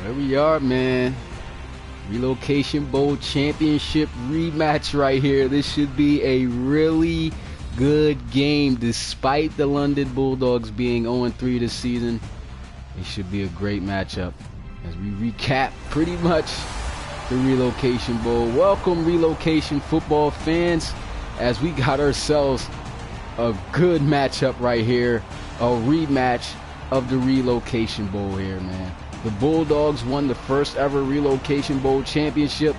There we are, man. Relocation Bowl Championship rematch right here. This should be a really good game despite the London Bulldogs being 0-3 this season. It should be a great matchup as we recap pretty much the Relocation Bowl. Welcome, Relocation football fans, as we got ourselves a good matchup right here. A rematch of the Relocation Bowl here, man. The Bulldogs won the first ever Relocation Bowl championship,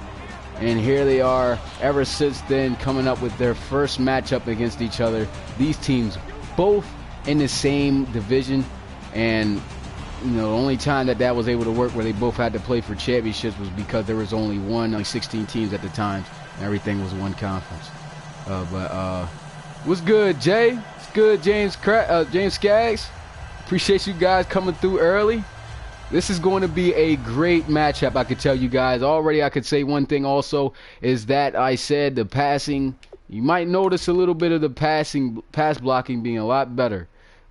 and here they are ever since then, coming up with their first matchup against each other. These teams both in the same division, and you know, the only time that was able to work where they both had to play for championships was because there was only like 16 teams at the time, and everything was one conference. What's good, Jay? It's good, James Skaggs. Appreciate you guys coming through early. This is going to be a great matchup, I could tell you guys. Already, I could say one thing also is that I said the passing, you might notice a little bit of the pass blocking being a lot better,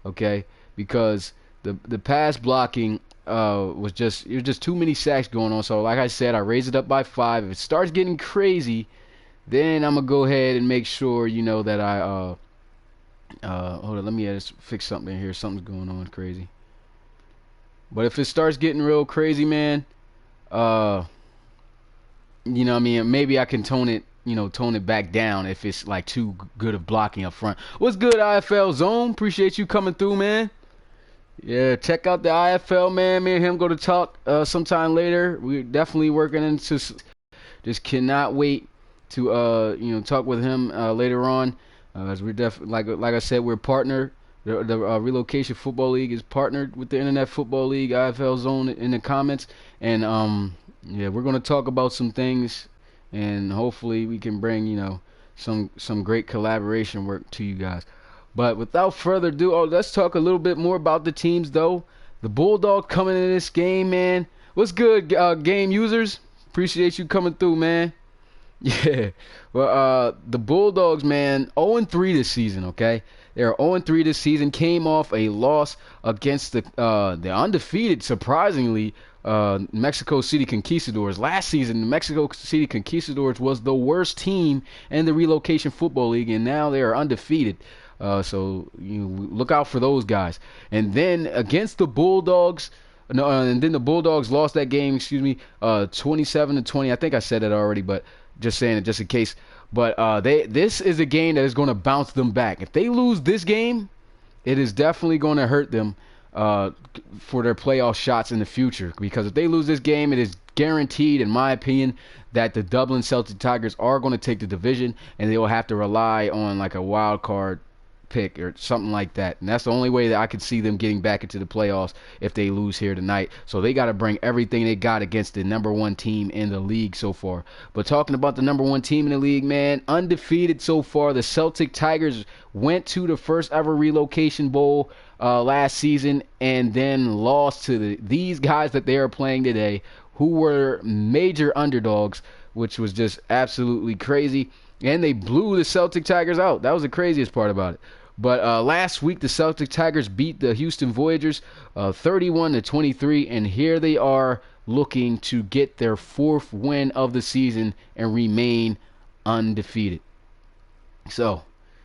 okay? Because the pass blocking was just too many sacks going on. So like I said, I raised it up by 5. If it starts getting crazy, then I'm gonna go ahead and make sure, you know, that I hold on, let me just fix something in here. Something's going on crazy. But if it starts getting real crazy, man, you know what I mean, maybe I can tone it back down if it's like too good of blocking up front. What's good, IFL Zone? Appreciate you coming through, man. Yeah, check out the IFL, man. Me and him go to talk sometime later. We're definitely working into, just cannot wait to talk with him later on. As we're definitely, like I said, we're partnered. The Relocation Football League is partnered with the Internet Football League, IFL Zone, in the comments. And, yeah, we're going to talk about some things, and hopefully we can bring, you know, some great collaboration work to you guys. But without further ado, let's talk a little bit more about the teams, though. The Bulldogs coming in this game, man. What's good, game users? Appreciate you coming through, man. Yeah. Well, the Bulldogs, man, 0-3 this season, okay? They're 0-3 this season. Came off a loss against the undefeated, surprisingly, Mexico City Conquistadors. Last season, the Mexico City Conquistadors was the worst team in the Relocation Football League, and now they are undefeated. So look out for those guys. And then against the Bulldogs, and then the Bulldogs lost that game, 27-20. I think I said it already, but just saying it just in case. But this is a game that is going to bounce them back. If they lose this game, it is definitely going to hurt them for their playoff shots in the future. Because if they lose this game, it is guaranteed, in my opinion, that the Dublin Celtic Tigers are going to take the division, and they will have to rely on like a wild card pick or something like that. And that's the only way that I could see them getting back into the playoffs if they lose here tonight. So they got to bring everything they got against the #1 team in the league so far. But talking about the #1 team in the league, man, undefeated so far. The Celtic Tigers went to the first ever Relocation Bowl last season and then lost to these guys that they are playing today, who were major underdogs, which was just absolutely crazy. And they blew the Celtic Tigers out. That was the craziest part about it. But last week, the Celtic Tigers beat the Houston Voyagers 31-23, and here they are looking to get their 4th win of the season and remain undefeated. So,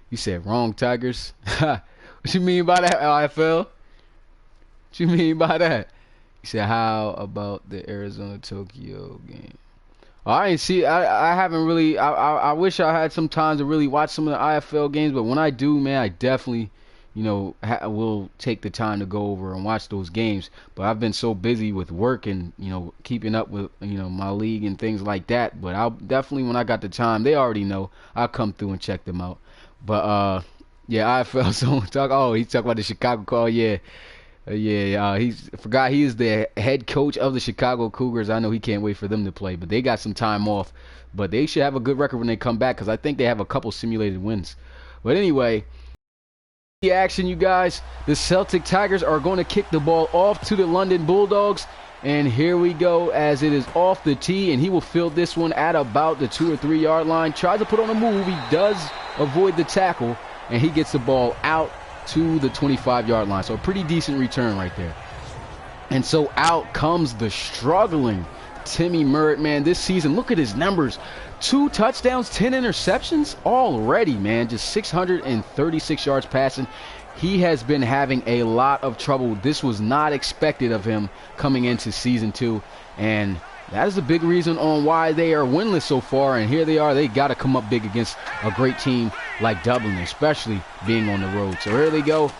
you said wrong, Tigers. What you mean by that, IFL? What you mean by that? You said, how about the Arizona-Tokyo game? I ain't see. I haven't really. I wish I had some time to really watch some of the IFL games, but when I do, man, I definitely, will take the time to go over and watch those games. But I've been so busy with work and keeping up with my league and things like that. But I'll definitely, when I got the time, they already know, I'll come through and check them out. But yeah, IFL Zone talk. Oh, he's talking about the Chicago call. Yeah. Forgot he is the head coach of the Chicago Cougars. I know he can't wait for them to play, but they got some time off. But they should have a good record when they come back, because I think they have a couple simulated wins. But anyway, the action, you guys. The Celtic Tigers are going to kick the ball off to the London Bulldogs. And here we go, as it is off the tee, and he will field this one at about the 2 or 3 yard line. Tries to put on a move. He does avoid the tackle, and he gets the ball out to the 25 yard line. So a pretty decent return right there. And so out comes the struggling Timmy Merritt, man. This season, look at his numbers. 2 touchdowns, 10 interceptions already, man. Just 636 yards passing. He has been having a lot of trouble. This was not expected of him coming into season 2. And that is a big reason on why they are winless so far. And here they are. They got to come up big against a great team like Dublin, especially being on the road. So here they go.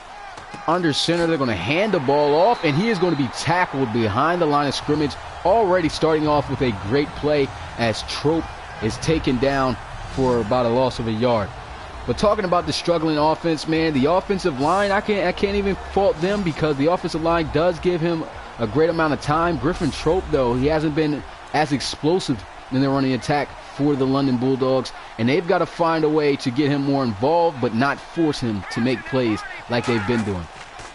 Under center, they're going to hand the ball off, and he is going to be tackled behind the line of scrimmage, already starting off with a great play as Trope is taken down for about a loss of a yard. But talking about the struggling offense, man, the offensive line, I can't even fault them because the offensive line does give him a great amount of time. Griffin Trope, though, he hasn't been as explosive in the running attack for the London Bulldogs, and they've got to find a way to get him more involved but not force him to make plays like they've been doing.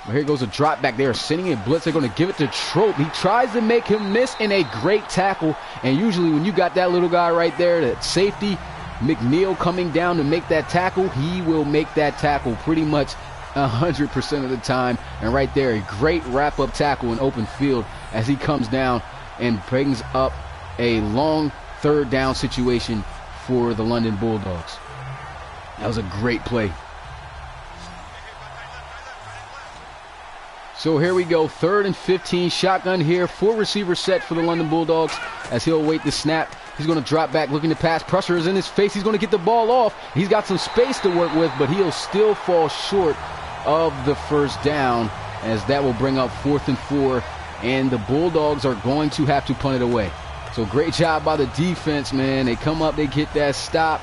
Well, here goes a drop back. They're sending a blitz. They're going to give it to Trope. He tries to make him miss in a great tackle, and usually when you got that little guy right there, that safety, McNeil coming down to make that tackle, he will make that tackle pretty much 100% of the time. And right there, a great wrap-up tackle in open field as he comes down and brings up a long third down situation for the London Bulldogs. That was a great play. So here we go, 3rd and 15, shotgun here, 4 receivers set for the London Bulldogs as he'll await the snap. He's going to drop back, looking to pass. Pressure is in his face. He's going to get the ball off. He's got some space to work with, but he'll still fall short of the first down as that will bring up 4th and 4, and the Bulldogs are going to have to punt it away. So great job by the defense, man. They come up, they get that stop.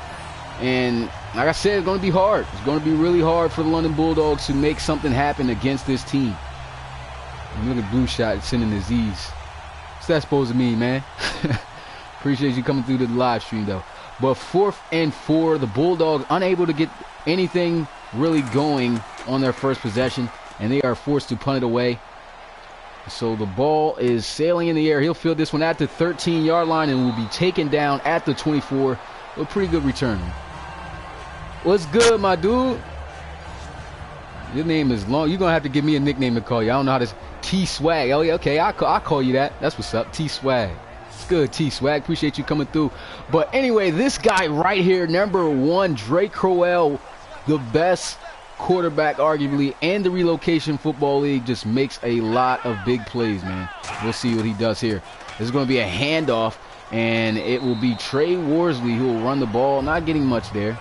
And like I said, it's going to be hard. It's going to be really hard for the London Bulldogs to make something happen against this team. And look at Blue Shot sending the Z's. What's that supposed to mean, man? Appreciate you coming through to the live stream, though. But 4th and 4, the Bulldogs unable to get anything really going on their first possession, and they are forced to punt it away. So the ball is sailing in the air. He'll field this one at the 13-yard line and will be taken down at the 24. A pretty good return. What's good, my dude? Your name is long. You're going to have to give me a nickname to call you. I don't know how to... T-Swag. Oh, yeah, okay. I'll call you that. That's what's up. T-Swag. It's good, T-Swag. Appreciate you coming through. But anyway, this guy right here, number 1, Drake Crowell, the best quarterback arguably in the Relocation Football League, just makes a lot of big plays, man. We'll see what he does here. This is going to be a handoff, and it will be Trey Worsley who will run the ball. Not getting much there.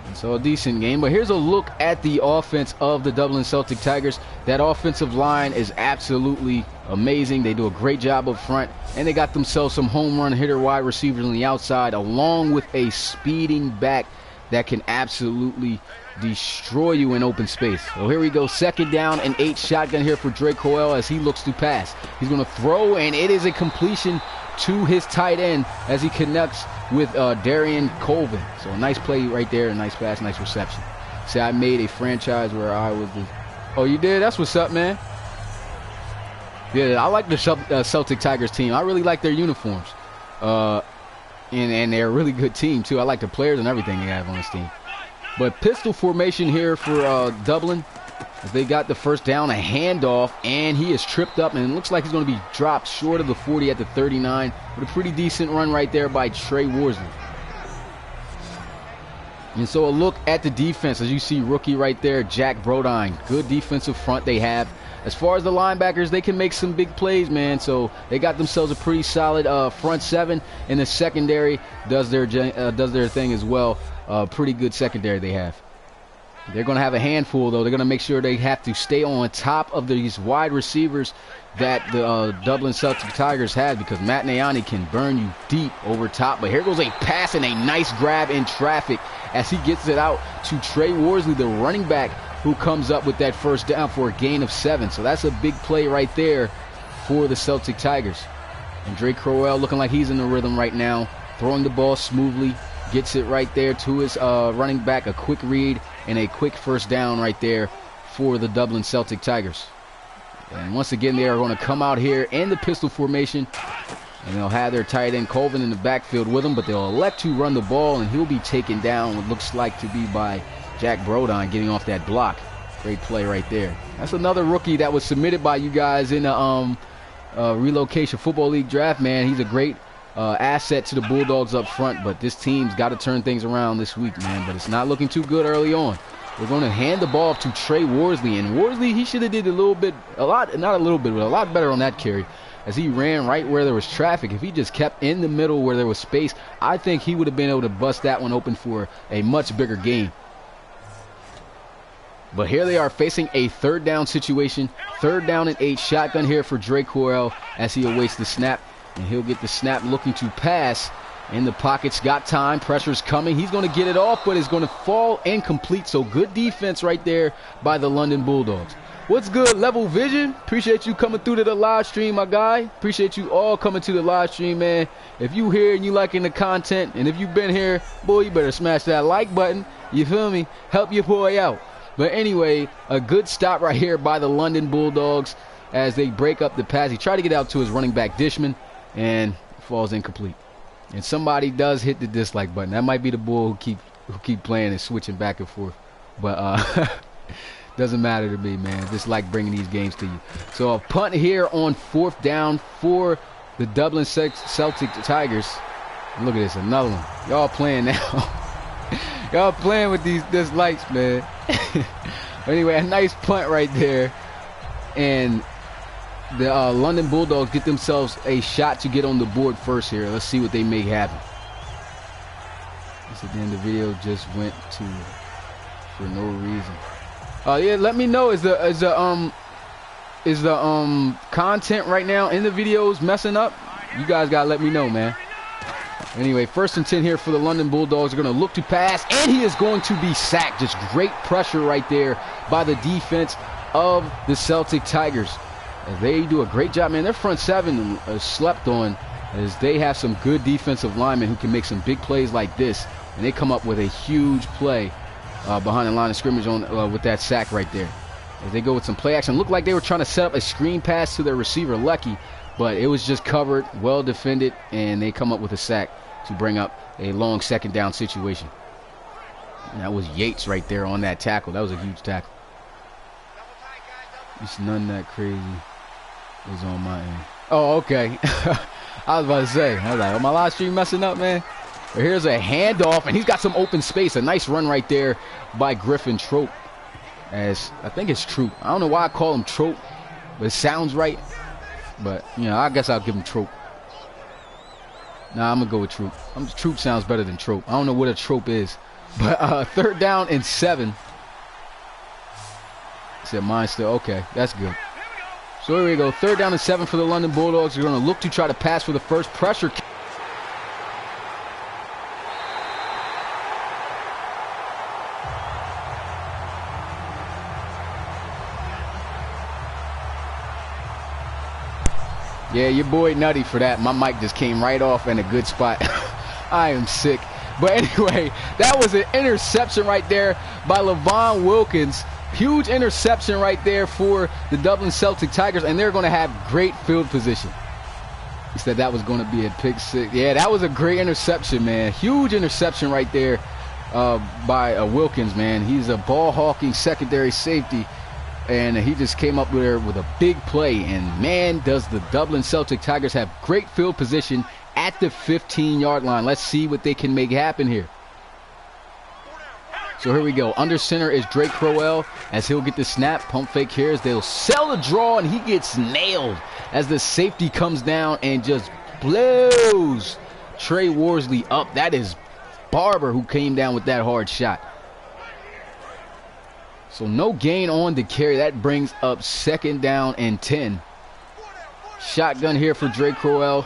And so a decent game, but here's a look at the offense of the Dublin Celtic Tigers. That offensive line is absolutely amazing. They do a great job up front, and they got themselves some home run hitter wide receivers on the outside, along with a speeding back that can absolutely destroy you in open space. So here we go, 2nd down and 8, shotgun here for Drake Crowell as he looks to pass. He's going to throw, and it is a completion to his tight end as he connects with Darian Colvin. So a nice play right there, a nice pass, nice reception. See, I made a franchise where I was the... Oh, you did? That's what's up, man. Yeah, I like the Celtic Tigers team. I really like their uniforms. And they're a really good team, too. I like the players and everything they have on this team. But pistol formation here for Dublin. As they got the first down, a handoff, and he is tripped up, and it looks like he's going to be dropped short of the 40 at the 39. But a pretty decent run right there by Trey Worsley. And so a look at the defense, as you see rookie right there, Jack Brodine. Good defensive front they have. As far as the linebackers, they can make some big plays, man. So they got themselves a pretty solid front 7, and the secondary does their thing as well. Pretty good secondary they have. They're going to have a handful, though. They're going to make sure they have to stay on top of these wide receivers that the Dublin Celtic Tigers have, because Matt Nayani can burn you deep over top. But here goes a pass and a nice grab in traffic as he gets it out to Trey Worsley, the running back, who comes up with that first down for a gain of 7. So that's a big play right there for the Celtic Tigers. And Drake Crowell looking like he's in the rhythm right now, throwing the ball smoothly, gets it right there to his running back, a quick read, and a quick first down right there for the Dublin Celtic Tigers. And once again, they are going to come out here in the pistol formation, and they'll have their tight end Colvin in the backfield with them, but they'll elect to run the ball, and he'll be taken down, what looks like to be by Jack Brodine getting off that block. Great play right there. That's another rookie that was submitted by you guys in the Relocation Football League draft, man. He's a great asset to the Bulldogs up front, but this team's got to turn things around this week, man. But it's not looking too good early on. We're going to hand the ball off to Trey Worsley, and Worsley, he should have did a lot better on that carry, as he ran right where there was traffic. If he just kept in the middle where there was space, I think he would have been able to bust that one open for a much bigger gain. But here they are facing a third down situation. 3rd down and 8. Shotgun here for Drake Correll as he awaits the snap. And he'll get the snap looking to pass. In the pocket's got time. Pressure's coming. He's going to get it off, but it's going to fall incomplete. So good defense right there by the London Bulldogs. What's good, Level Vision? Appreciate you coming through to the live stream, my guy. Appreciate you all coming to the live stream, man. If you here and you liking the content, and if you've been here, boy, you better smash that like button. You feel me? Help your boy out. But anyway, a good stop right here by the London Bulldogs as they break up the pass. He tried to get out to his running back, Dishman, and falls incomplete. And somebody does hit the dislike button. That might be the bull who keep playing and switching back and forth. But doesn't matter to me, man. Just like bringing these games to you. So a punt here on 4th down for the Dublin Celtic Tigers. Look at this, another one. Y'all playing now. Y'all playing with these dislikes, man. Anyway, a nice punt right there. And the London Bulldogs get themselves a shot to get on the board first here. Let's see what they make happen. So then the video just went to for no reason. Yeah, let me know. Is the content right now in the videos messing up? You guys gotta let me know, man. Anyway, 1st and 10 here for the London Bulldogs. They're going to look to pass, and he is going to be sacked. Just great pressure right there by the defense of the Celtic Tigers. They do a great job, man. Their front 7 slept on, as they have some good defensive linemen who can make some big plays like this. And they come up with a huge play behind the line of scrimmage on with that sack right there. As they go with some play action. Looked like they were trying to set up a screen pass to their receiver, Lucky. But it was just covered, well defended, and they come up with a sack to bring up a long 2nd down situation. And that was Yates right there on that tackle. That was a huge tackle. It's none that crazy is on my end. Oh, okay. I was about to say, I was like, oh, my live stream messing up, man. But here's a handoff, and he's got some open space. A nice run right there by Griffin Trope. As I think it's Troop. I don't know why I call him Trope, but it sounds right. But, you know, I guess I'll give him Trope. Nah, I'm going to go with Troop. Troop sounds better than Trope. I don't know what a Trope is. But 3rd down and 7. Said mine still. Okay, that's good. So here we go. 3rd down and 7 for the London Bulldogs. They're going to look to try to pass for the first pressure. Yeah, your boy nutty for that. My mic just came right off in a good spot. I am sick. But anyway, that was an interception right there by Levon Wilkins. Huge interception right there for the Dublin Celtic Tigers, and they're going to have great field position. He said that was going to be a pick 6. Yeah, that was a great interception, man. Huge interception right there by Wilkins, man. He's a ball-hawking secondary safety. And he just came up there with a big play. And, man, does the Dublin Celtic Tigers have great field position at the 15-yard line. Let's see what they can make happen here. So here we go. Under center is Drake Crowell as he'll get the snap. Pump fake here as they'll sell the draw, and he gets nailed as the safety comes down and just blows Trey Worsley up. That is Barber who came down with that hard shot. So no gain on the carry. That brings up 2nd down and 10. Shotgun here for Drake Crowell.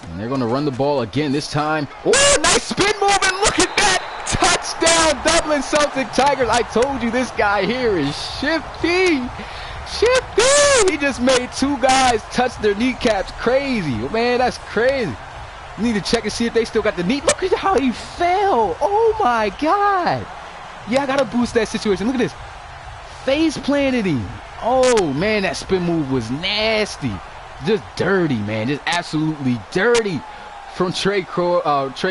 And they're going to run the ball again this time. Oh, nice spin move, and look at that. Touchdown, Dublin Celtic Tigers. I told you this guy here is shifty. Shifty. He just made 2 guys touch their kneecaps. Crazy. Man, that's crazy. You need to check and see if they still got the knee. Look at how he fell. Oh, my God. Yeah, I got to boost that situation. Look at this. Face planted him. Oh, man, that spin move was nasty. Just dirty, man. Just absolutely dirty from Trey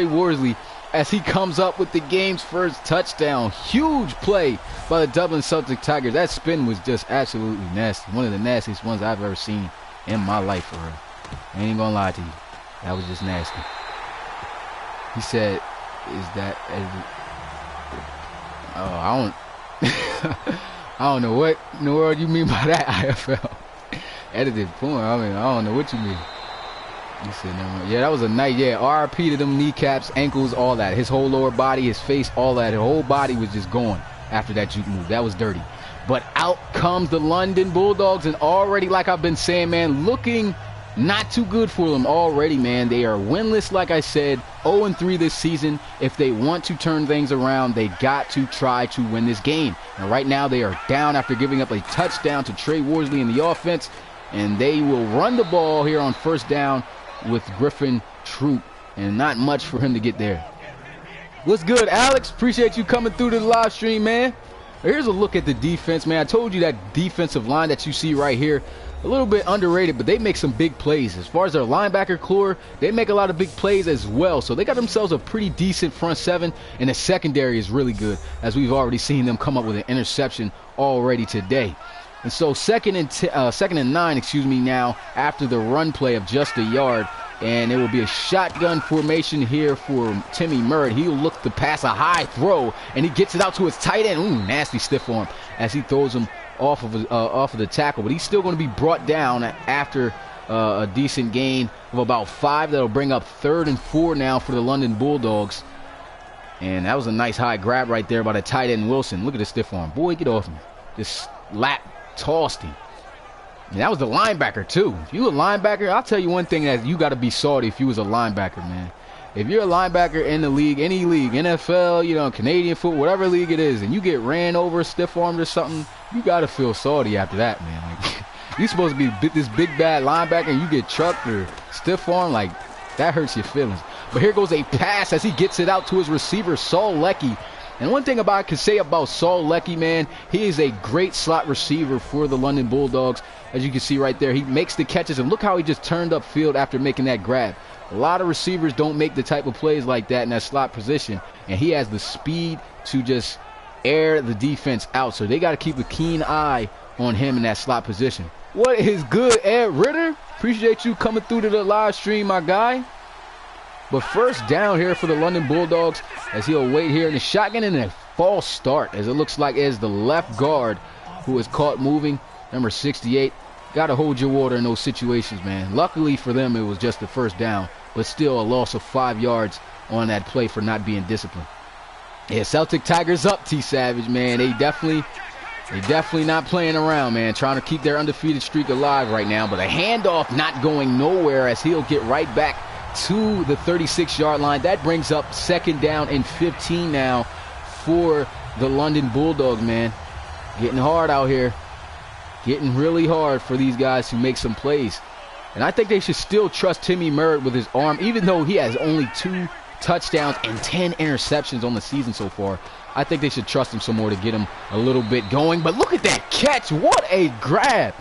Worsley. as he comes up with the game's first touchdown. Huge play by the Dublin Celtic Tigers. That spin was just absolutely nasty. One of the nastiest ones I've ever seen in my life, for real. I ain't gonna lie to you. That was just nasty. He said, I don't know what in the world you mean by that, IFL. Edited porn. I mean, I don't know what you mean. He said, no, yeah, that was a night. Yeah, RIP to them kneecaps, ankles, all that. His whole lower body, his face, all that. His whole body was just gone after that juke move. That was dirty. But out comes the London Bulldogs, and already, like I've been saying, man, looking not too good for them already, man. They are winless, like I said, 0-3 this season. If they want to turn things around, they got to try to win this game. And right now, they are down after giving up a touchdown to Trey Worsley in the offense, and they will run the ball here on first down with Griffin Troop, and not much for him to get there. What's good, Alex? Appreciate you coming through to the live stream, man. Here's a look at the defense, man. I told you that defensive line that you see right here, a little bit underrated, but they make some big plays. As far as their linebacker core, they make a lot of big plays as well. So they got themselves a pretty decent front seven, and the secondary is really good, as we've already seen them come up with an interception already today. And so second and 9, excuse me, now after the run play of just a yard, and it will be a shotgun formation here for Timmy Merritt. He'll look to pass a high throw, and he gets it out to his tight end. Ooh, nasty stiff arm as he throws him off of the tackle, but he's still going to be brought down after a decent gain of about 5. That'll bring up 3rd and 4 now for the London Bulldogs. And that was a nice high grab right there by the tight end Wilson. Look at the stiff arm. Boy, get off me. Just lap tossed him. And that was the linebacker too. If you a linebacker, I'll tell you one thing that you got to be salty if you was a linebacker, man. If you're a linebacker in the league, any league, NFL, you know, Canadian football, whatever league it is, and you get ran over, stiff-armed or something, you got to feel salty after that, man. Like, you're supposed to be this big, bad linebacker, and you get trucked or stiff-armed, like, that hurts your feelings. But here goes a pass as he gets it out to his receiver, Saul Leckie. And one thing I can say about Saul Leckie, man, he is a great slot receiver for the London Bulldogs. As you can see right there, he makes the catches, and look how he just turned upfield after making that grab. A lot of receivers don't make the type of plays like that in that slot position, and he has the speed to just air the defense out. So they got to keep a keen eye on him in that slot position. What is good, Ed Ritter? Appreciate you coming through to the live stream, my guy. But first down here for the London Bulldogs as he'll wait here in the shotgun, and a false start as it looks like is the left guard who is caught moving, number 68. Got to hold your water in those situations, man. Luckily for them, it was just the first down, but still a loss of 5 yards on that play for not being disciplined. Yeah, Celtic Tigers up, T Savage, man. They definitely not playing around, man. Trying to keep their undefeated streak alive right now, but a handoff not going nowhere as he'll get right back to the 36-yard line. That brings up 2nd down and 15 now for the London Bulldogs, man. Getting hard out here. Getting really hard for these guys to make some plays. And I think they should still trust Timmy Merritt with his arm, even though he has only 2 touchdowns and 10 interceptions on the season so far. I think they should trust him some more to get him a little bit going. But look at that catch. What a grab.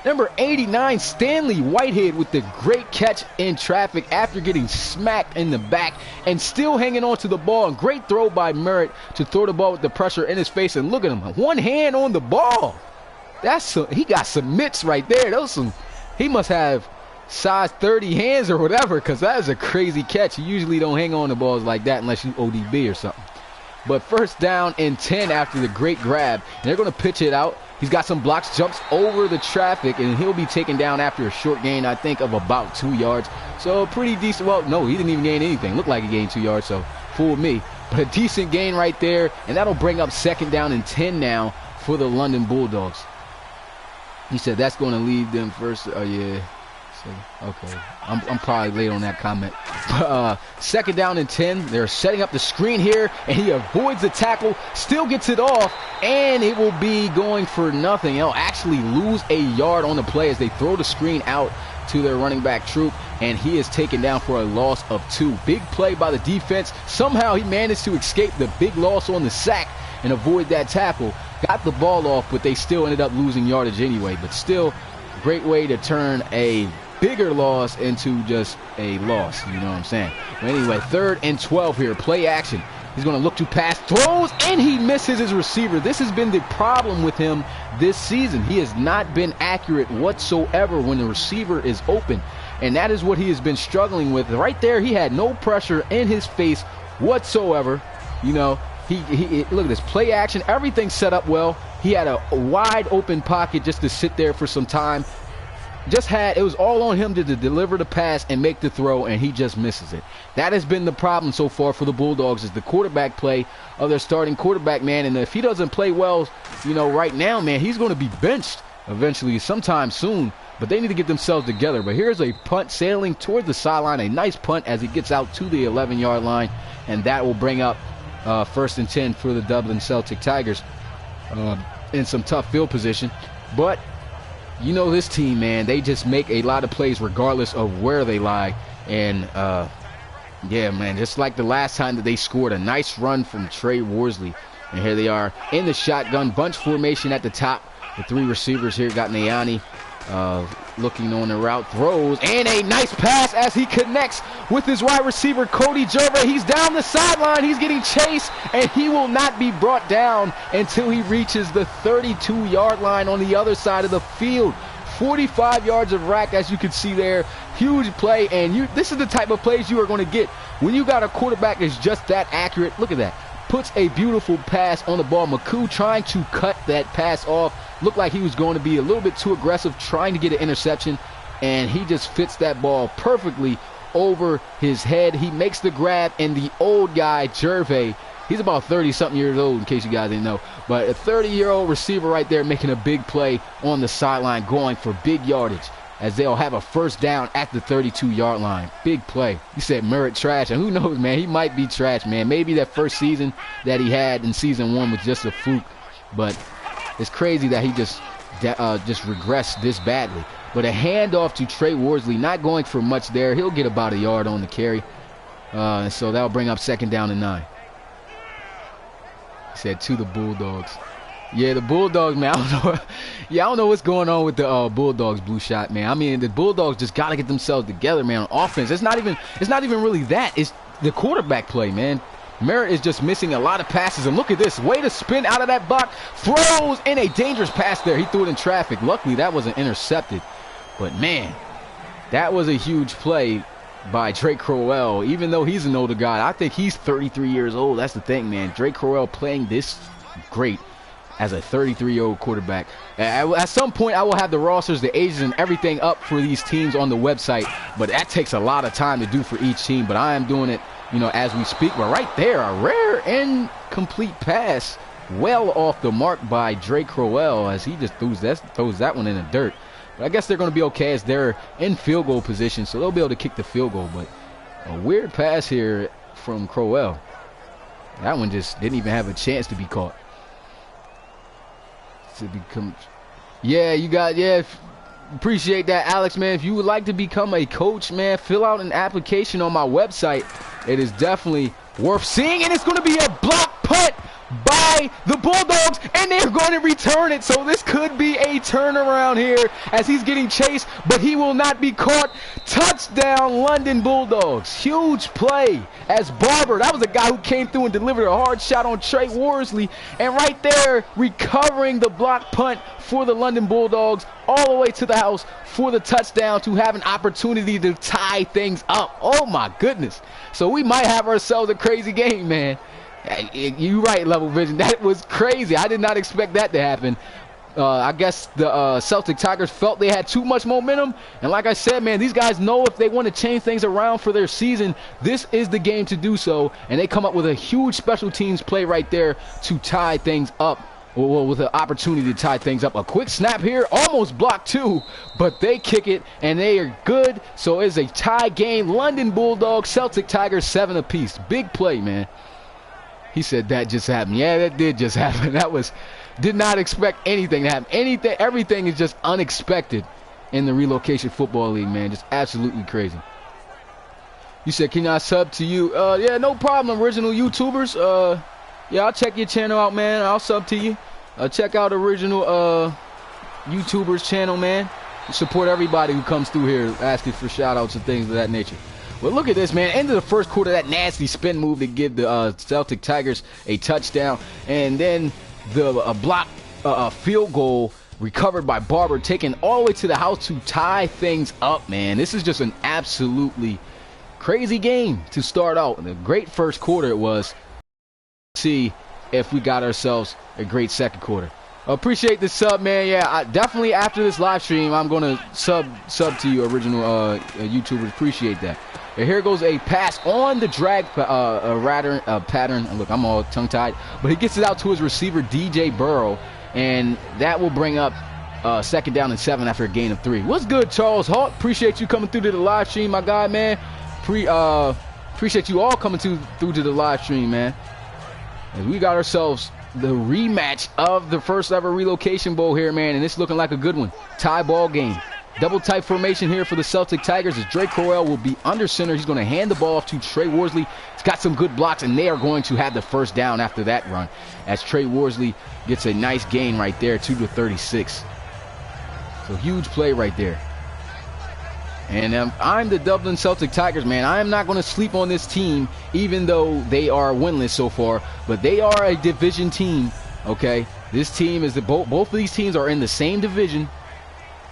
Number 89, Stanley Whitehead with the great catch in traffic after getting smacked in the back and still hanging on to the ball. And great throw by Merritt to throw the ball with the pressure in his face. And look at him, one hand on the ball. He got some mitts right there. He must have size 30 hands or whatever, because that is a crazy catch. You usually don't hang on to balls like that unless you ODB or something. But first down and 10 after the great grab. And they're going to pitch it out. He's got some blocks, jumps over the traffic, and he'll be taken down after a short gain, I think, of about 2 yards. So pretty decent. Well, no, he didn't even gain anything. Looked like he gained 2 yards, so fooled me. But a decent gain right there, and that'll bring up 2nd down and 10 now for the London Bulldogs. He said that's going to lead them first. Oh, yeah. So, okay. I'm probably late on that comment. 2nd down and 10. They're setting up the screen here, and he avoids the tackle, still gets it off, and it will be going for nothing. They'll actually lose a yard on the play as they throw the screen out to their running back Troop, and he is taken down for a loss of 2. Big play by the defense. Somehow he managed to escape the big loss on the sack and avoid that tackle. Got the ball off, but they still ended up losing yardage anyway. But still, great way to turn a bigger loss into just a loss. You know what I'm saying? But anyway, 3rd and 12 here. Play action. He's going to look to pass, throws, and he misses his receiver. This has been the problem with him this season. He has not been accurate whatsoever when the receiver is open. And that is what he has been struggling with. Right there, he had no pressure in his face whatsoever. You know, he look at this play action. Everything set up well. He had a wide open pocket just to sit there for some time. It was all on him to deliver the pass and make the throw, and he just misses it. That has been the problem so far for the Bulldogs, is the quarterback play of their starting quarterback, man. And if he doesn't play well, you know, right now, man, he's going to be benched eventually sometime soon. But they need to get themselves together. But here's a punt sailing toward the sideline, a nice punt as he gets out to the 11-yard line, and that will bring up 1st and 10 for the Dublin Celtic Tigers in some tough field position. But you know this team, man, they just make a lot of plays regardless of where they lie. And, yeah, man, just like the last time that they scored, a nice run from Trey Worsley. And here they are in the shotgun, bunch formation at the top. The 3 receivers here got Nayani looking on the route, throws, and a nice pass as he connects with his wide receiver, Cody Gervais. He's down the sideline. He's getting chased, and he will not be brought down until he reaches the 32-yard line on the other side of the field. 45 yards of rack, as you can see there. Huge play, and this is the type of plays you are going to get when you got a quarterback that's just that accurate. Look at that. Puts a beautiful pass on the ball. McCoo trying to cut that pass off. Looked like he was going to be a little bit too aggressive, trying to get an interception, and he just fits that ball perfectly over his head. He makes the grab, and the old guy, Gervais, he's about 30-something years old, in case you guys didn't know, but a 30-year-old receiver right there making a big play on the sideline, going for big yardage, as they'll have a 1st down at the 32-yard line. Big play. You said Merritt trash, and who knows, man, he might be trash, man. Maybe that first season that he had in season 1 was just a fluke, but it's crazy that he just regressed this badly. But a handoff to Trey Worsley, not going for much there. He'll get about a yard on the carry. So that'll bring up 2nd down and 9. He said to the Bulldogs. Yeah, the Bulldogs, man. I don't know what's going on with the Bulldogs blue shot, man. I mean, the Bulldogs just got to get themselves together, man, on offense. It's not even really that. It's the quarterback play, man. Merritt is just missing a lot of passes, and look at this. Way to spin out of that block. Throws in a dangerous pass there. He threw it in traffic. Luckily, that wasn't intercepted. But, man, that was a huge play by Drake Crowell. Even though he's an older guy, I think he's 33 years old. That's the thing, man. Drake Crowell playing this great as a 33-year-old quarterback. At some point, I will have the rosters, the ages, and everything up for these teams on the website, but that takes a lot of time to do for each team. But I am doing it, you know, as we speak. But right there, a rare incomplete pass, well off the mark by Drake Crowell, as he just throws that one in the dirt. But I guess they're going to be okay as they're in field goal position, so they'll be able to kick the field goal. But a weird pass here from Crowell. That one just didn't even have a chance to be caught. Appreciate that, Alex, man. If you would like to become a coach, man, fill out an application on my website. It is definitely worth seeing, and it's going to be a block punt by the Bulldogs, and they're going to return it. So this could be a turnaround here as he's getting chased, but he will not be caught. Touchdown, London Bulldogs. Huge play as Barber, that was a guy who came through and delivered a hard shot on Trey Worsley, and right there recovering the block punt for the London Bulldogs all the way to the house for the touchdown to have an opportunity to tie things up. Oh my goodness. So we might have ourselves a crazy game, man. You're right, Level Vision. That was crazy. I did not expect that to happen. I guess the Celtic Tigers felt they had too much momentum. And like I said, man, these guys know if they want to change things around for their season, this is the game to do so. And they come up with a huge special teams play right there to tie things up. Well, with an opportunity to tie things up. A quick snap here, almost blocked too, but they kick it, and they are good. So it's a tie game. London Bulldogs, Celtic Tigers, 7 apiece. Big play, man. He said that just happened. Yeah, that did just happen. Did not expect anything to happen. Everything is just unexpected in the Relocation Football League, man. Just absolutely crazy. You said, can I sub to you? Yeah, no problem, original YouTubers. Yeah, I'll check your channel out, man. I'll sub to you. Check out original YouTubers channel, man. support everybody who comes through here asking for shout-outs and things of that nature. But look at this, man. End of the first quarter, that nasty spin move to give the Celtic Tigers a touchdown. And then the block field goal recovered by Barber, taken all the way to the house to tie things up, man. This is just an absolutely crazy game to start out. And a great first quarter it was. See if we got ourselves a great second quarter. Appreciate the sub, man. Yeah, definitely after this live stream, I'm going to sub to you, original YouTubers. Appreciate that. And here goes a pass on the drag pattern. Look, I'm all tongue-tied. But he gets it out to his receiver, DJ Burrow. And that will bring up second down and 7 after a gain of 3. What's good, Charles Hart? Appreciate you coming through to the live stream, my guy, man. Appreciate you all coming through to the live stream, man. And we got ourselves the rematch of the first ever Relocation Bowl here, man. And it's looking like a good one. Tie ball game. Double tight formation here for the Celtic Tigers as Drake Crowell will be under center. He's going to hand the ball off to Trey Worsley. He's got some good blocks, and they are going to have the first down after that run as Trey Worsley gets a nice gain right there, 2-36. So huge play right there. And I'm the Dublin Celtic Tigers, man. I am not going to sleep on this team, even though they are winless so far. But they are a division team, okay? This team is both of these teams are in the same division,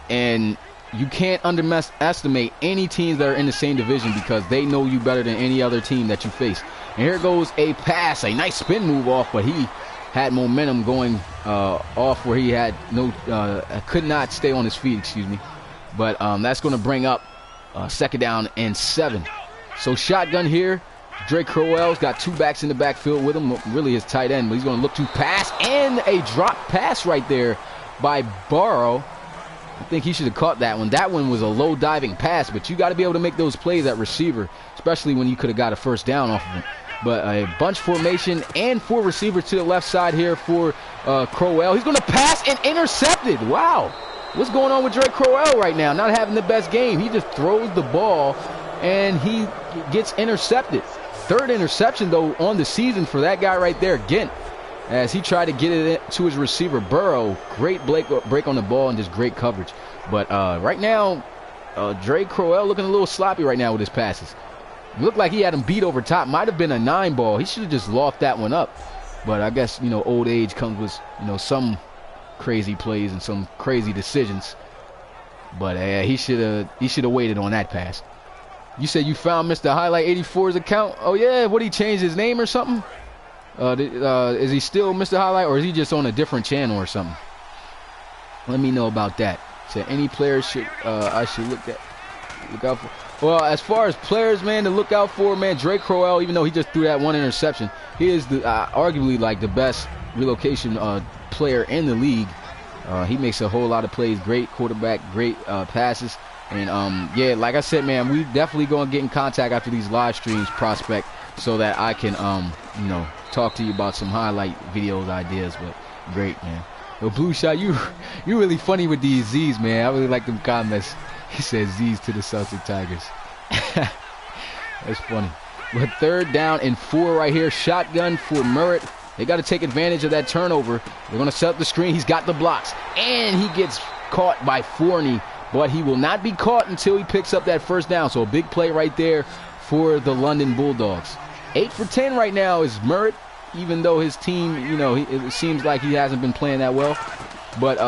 and you can't underestimate any teams that are in the same division because they know you better than any other team that you face. And here goes a pass, a nice spin move off, but he had momentum going off where he had could not stay on his feet, excuse me. But that's going to bring up second down and 7. So shotgun here. Drake Crowell's got 2 backs in the backfield with him, really his tight end, but he's going to look to pass, and a drop pass right there by Burrow. I think he should have caught that one. That one was a low diving pass, but you got to be able to make those plays at receiver, especially when you could have got a first down off of him. But a bunch formation and 4 receivers to the left side here for Crowell. He's going to pass and intercepted. Wow. What's going on with Drake Crowell right now? Not having the best game. He just throws the ball and he gets intercepted. 3rd interception, though, on the season for that guy right there, Gint, as he tried to get it to his receiver, Burrow. Great break on the ball and just great coverage. But right now, Drake Crowell looking a little sloppy right now with his passes. Looked like he had him beat over top. Might have been a 9 ball. He should have just lofted that one up. But I guess, old age comes with, some crazy plays and some crazy decisions. But he should have waited on that pass. You said you found Mr. Highlight 84's account? Oh, yeah. What, he changed his name or something? Is he still Mr. Highlight, or is he just on a different channel or something? Let me know about that. So any players I should look out for? Well, as far as players, man, to look out for, man, Drake Crowell, even though he just threw that 1 interception, he is arguably like the best relocation player in the league. He makes a whole lot of plays. Great quarterback, great passes. And, yeah, like I said, man, we definitely going to get in contact after these live streams, prospect, so that I can, talk to you about some highlight videos, ideas. But great, man. But Blue Shot, you really funny with these Z's, man. I really like them comments. He says Z's to the Celtic Tigers. That's funny. But 3rd down and 4 right here. Shotgun for Merritt. They got to take advantage of that turnover. They're going to set up the screen. He's got the blocks. And he gets caught by Forney. But he will not be caught until he picks up that first down. So a big play right there for the London Bulldogs. 8 for 10 right now is Merritt. Even though his team, it seems like he hasn't been playing that well. But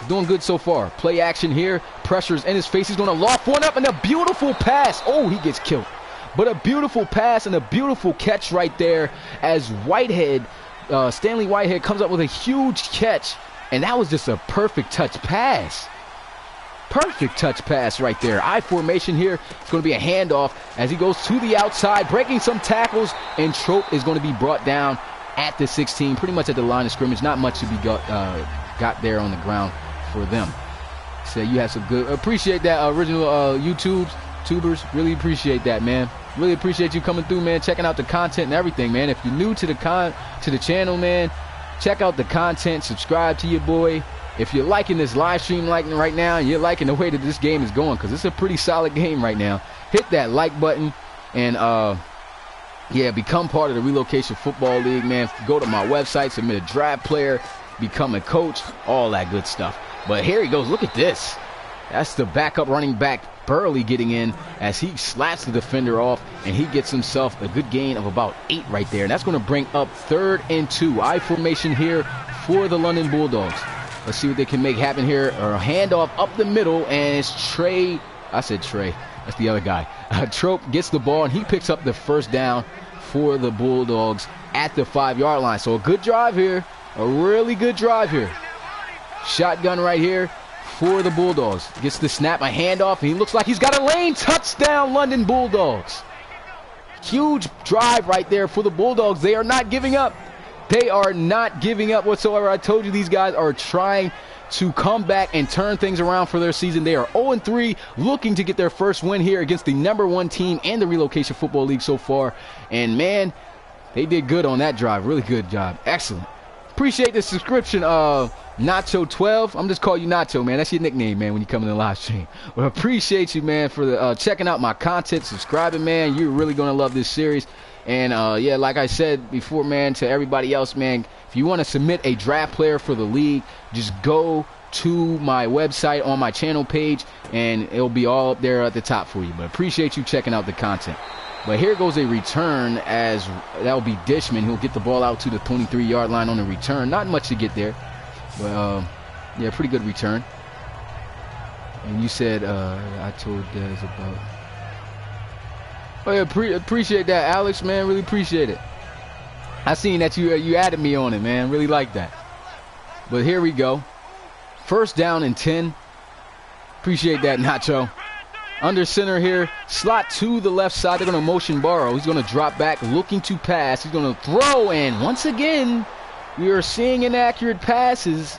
doing good so far. Play action here. Pressure's in his face. He's going to loft one up, and a beautiful pass. Oh, he gets killed. But a beautiful pass and a beautiful catch right there as Stanley Whitehead comes up with a huge catch. And that was just a perfect touch pass. Perfect touch pass right there. I formation here. It's going to be a handoff as he goes to the outside, breaking some tackles, and Trope is going to be brought down at the 16, pretty much at the line of scrimmage. Not much to be got there on the ground for them. So you have some good. Appreciate that, original tubers. Really appreciate that, man. Really appreciate you coming through, man. Checking out the content and everything, man. If you're new to the channel, man, check out the content. Subscribe to your boy. If you're liking this live stream right now, and you're liking the way that this game is going, because it's a pretty solid game right now, hit that like button and yeah, become part of the Relocation Football League, man. Go to my website, submit a draft player, become a coach, all that good stuff. But here he goes. Look at this. That's the backup running back Burley getting in as he slaps the defender off, and he gets himself a good gain of about 8 right there. And that's going to bring up 3rd and 2. I formation here for the London Bulldogs. Let's see what they can make happen here. A handoff up the middle, and it's Trey. I said Trey. That's the other guy. Trope gets the ball, and he picks up the first down for the Bulldogs at the 5-yard line. So a good drive here. A really good drive here. Shotgun right here for the Bulldogs. Gets the snap, a handoff, and he looks like he's got a lane. Touchdown, London Bulldogs. Huge drive right there for the Bulldogs. They are not giving up. They are not giving up whatsoever. I told you these guys are trying to come back and turn things around for their season. They are 0-3, looking to get their first win here against the #1 team in the Relocation Football League so far. And, man, they did good on that drive. Really good job. Excellent. Appreciate the subscription, Nacho12. I'm just calling you Nacho, man. That's your nickname, man, when you come in the live stream. But appreciate you, man, for the checking out my content, subscribing, man. You're really going to love this series. And, yeah, like I said before, man, to everybody else, man, if you want to submit a draft player for the league, just go to my website on my channel page, and it'll be all up there at the top for you. But appreciate you checking out the content. But here goes a return, as that will be Dishman. He'll get the ball out to the 23-yard line on the return. Not much to get there. But, yeah, pretty good return. And you said, I told Des about... Oh, yeah, appreciate that, Alex, man. Really appreciate it. I seen that you added me on it, man. Really like that. But here we go. 1st down and 10. Appreciate that, Nacho. Under center here. Slot to the left side. They're going to motion Burrow. He's going to drop back, looking to pass. He's going to throw, and once again, we are seeing inaccurate passes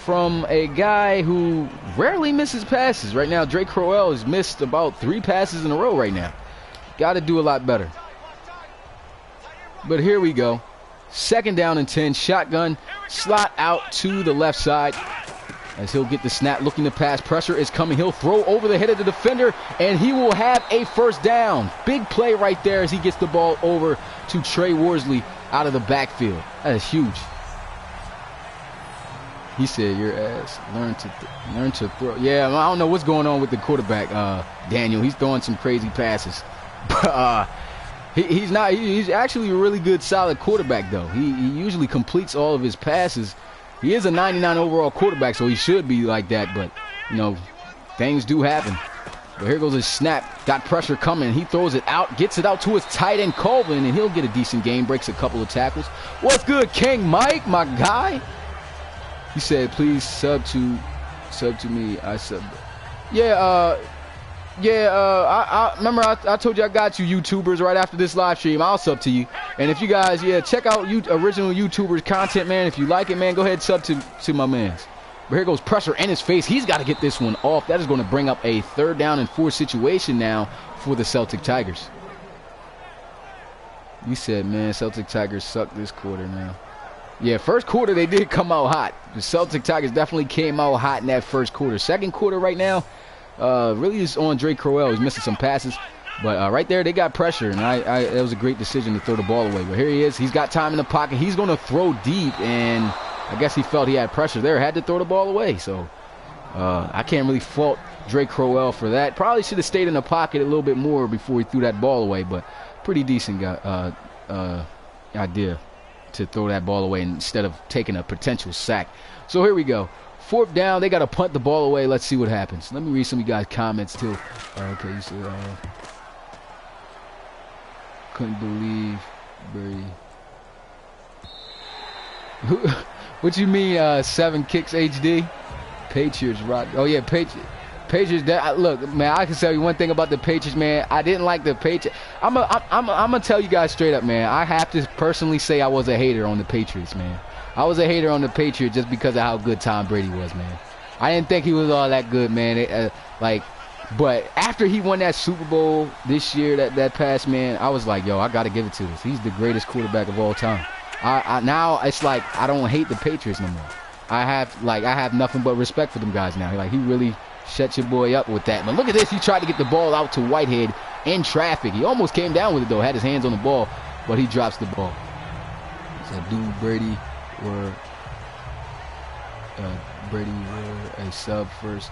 from a guy who rarely misses passes. Right now, Drake Crowell has missed about 3 passes in a row right now. Got to do a lot better. But here we go. 2nd down and 10. Shotgun. Slot out to the left side as he'll get the snap, looking to pass. Pressure is coming. He'll throw over the head of the defender, and he will have a 1st down. Big play right there as he gets the ball over to Trey Worsley out of the backfield. That is huge. He said, your ass, learn to throw. Yeah, I don't know what's going on with the quarterback, Daniel. He's throwing some crazy passes. But he's actually a really good, solid quarterback, though. He usually completes all of his passes. He is a 99 overall quarterback, so he should be like that. But, you know, things do happen. But here goes his snap. Got pressure coming. He throws it out, gets it out to his tight end, Colvin, and he'll get a decent game. Breaks a couple of tackles. What's good, King Mike, my guy? He said, please sub to me. I sub. Yeah, I remember I told you I got you YouTubers right after this live stream. I'll sub to you. And if you guys, check out original YouTubers content, man. If you like it, man, go ahead and sub to my mans. But here goes pressure in his face. He's got to get this one off. That is going to bring up a 3rd down and 4 situation now for the Celtic Tigers. You said, man, Celtic Tigers suck this quarter now. Yeah, 1st quarter they did come out hot. The Celtic Tigers definitely came out hot in that 1st quarter. 2nd quarter right now, really is on Drake Crowell. He's missing some passes. But right there, they got pressure, and it was a great decision to throw the ball away. But here he is. He's got time in the pocket. He's going to throw deep, and I guess he felt he had pressure there. Had to throw the ball away. So I can't really fault Drake Crowell for that. Probably should have stayed in the pocket a little bit more before he threw that ball away. But pretty decent idea to throw that ball away instead of taking a potential sack. So here we go. 4th down. They got to punt the ball away. Let's see what happens. Let me read some of you guys' comments, too. Okay, you said, couldn't believe Brady. What you mean, 7 kicks HD? Patriots rock. Oh, yeah, Patriots. Look, man, I can tell you one thing about the Patriots, man. I didn't like the Patriots. I'm gonna tell you guys straight up, man. I have to personally say I was a hater on the Patriots, man. I was a hater on the Patriots just because of how good Tom Brady was, man. I didn't think he was all that good, man. But after he won that Super Bowl this year, that past, man, I was like, yo, I got to give it to this. He's the greatest quarterback of all time. Now it's like I don't hate the Patriots no more. I have nothing but respect for them guys now. Like, he really shut your boy up with that. But look at this. He tried to get the ball out to Whitehead in traffic. He almost came down with it, though. Had his hands on the ball, but he drops the ball. So, Brady were a sub first.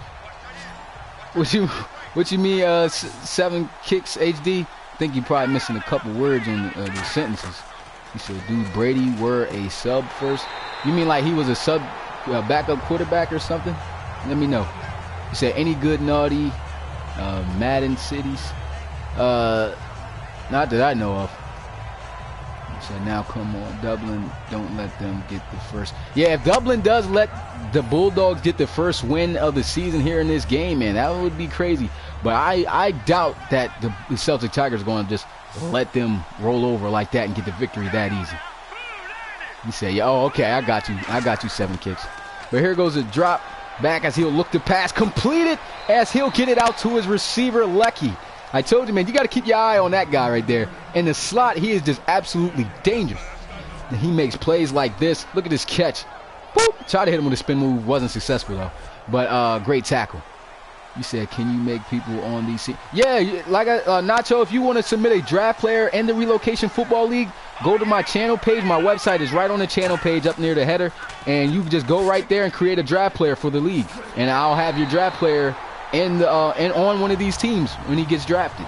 What you mean? 7 kicks HD. I think you probably missing a couple words in the sentences. He said, "Dude, Brady were a sub first." You mean like he was a sub backup quarterback or something? Let me know. He said, "Any good naughty Madden cities?" Not that I know of. He said, "Now come on, Dublin, don't let them get the first." Yeah, if Dublin does let the Bulldogs get the first win of the season here in this game, man, that would be crazy. But I doubt that the Celtic Tigers are going to just let them roll over like that and get the victory that easy. He said, "Yeah, oh, okay, I got you 7 kicks." But here goes a drop back as he'll look to pass, completed as he'll get it out to his receiver, Lecky. I told you, man, you got to keep your eye on that guy right there. In the slot, he is just absolutely dangerous. And he makes plays like this. Look at this catch. Boop! Tried to hit him with a spin move. Wasn't successful, though. But great tackle. You said, "Can you make people on these teams?" Yeah, like Nacho, if you want to submit a draft player in the Relocation Football League, go to my channel page. My website is right on the channel page up near the header. And you can just go right there and create a draft player for the league. And I'll have your draft player in on one of these teams when he gets drafted.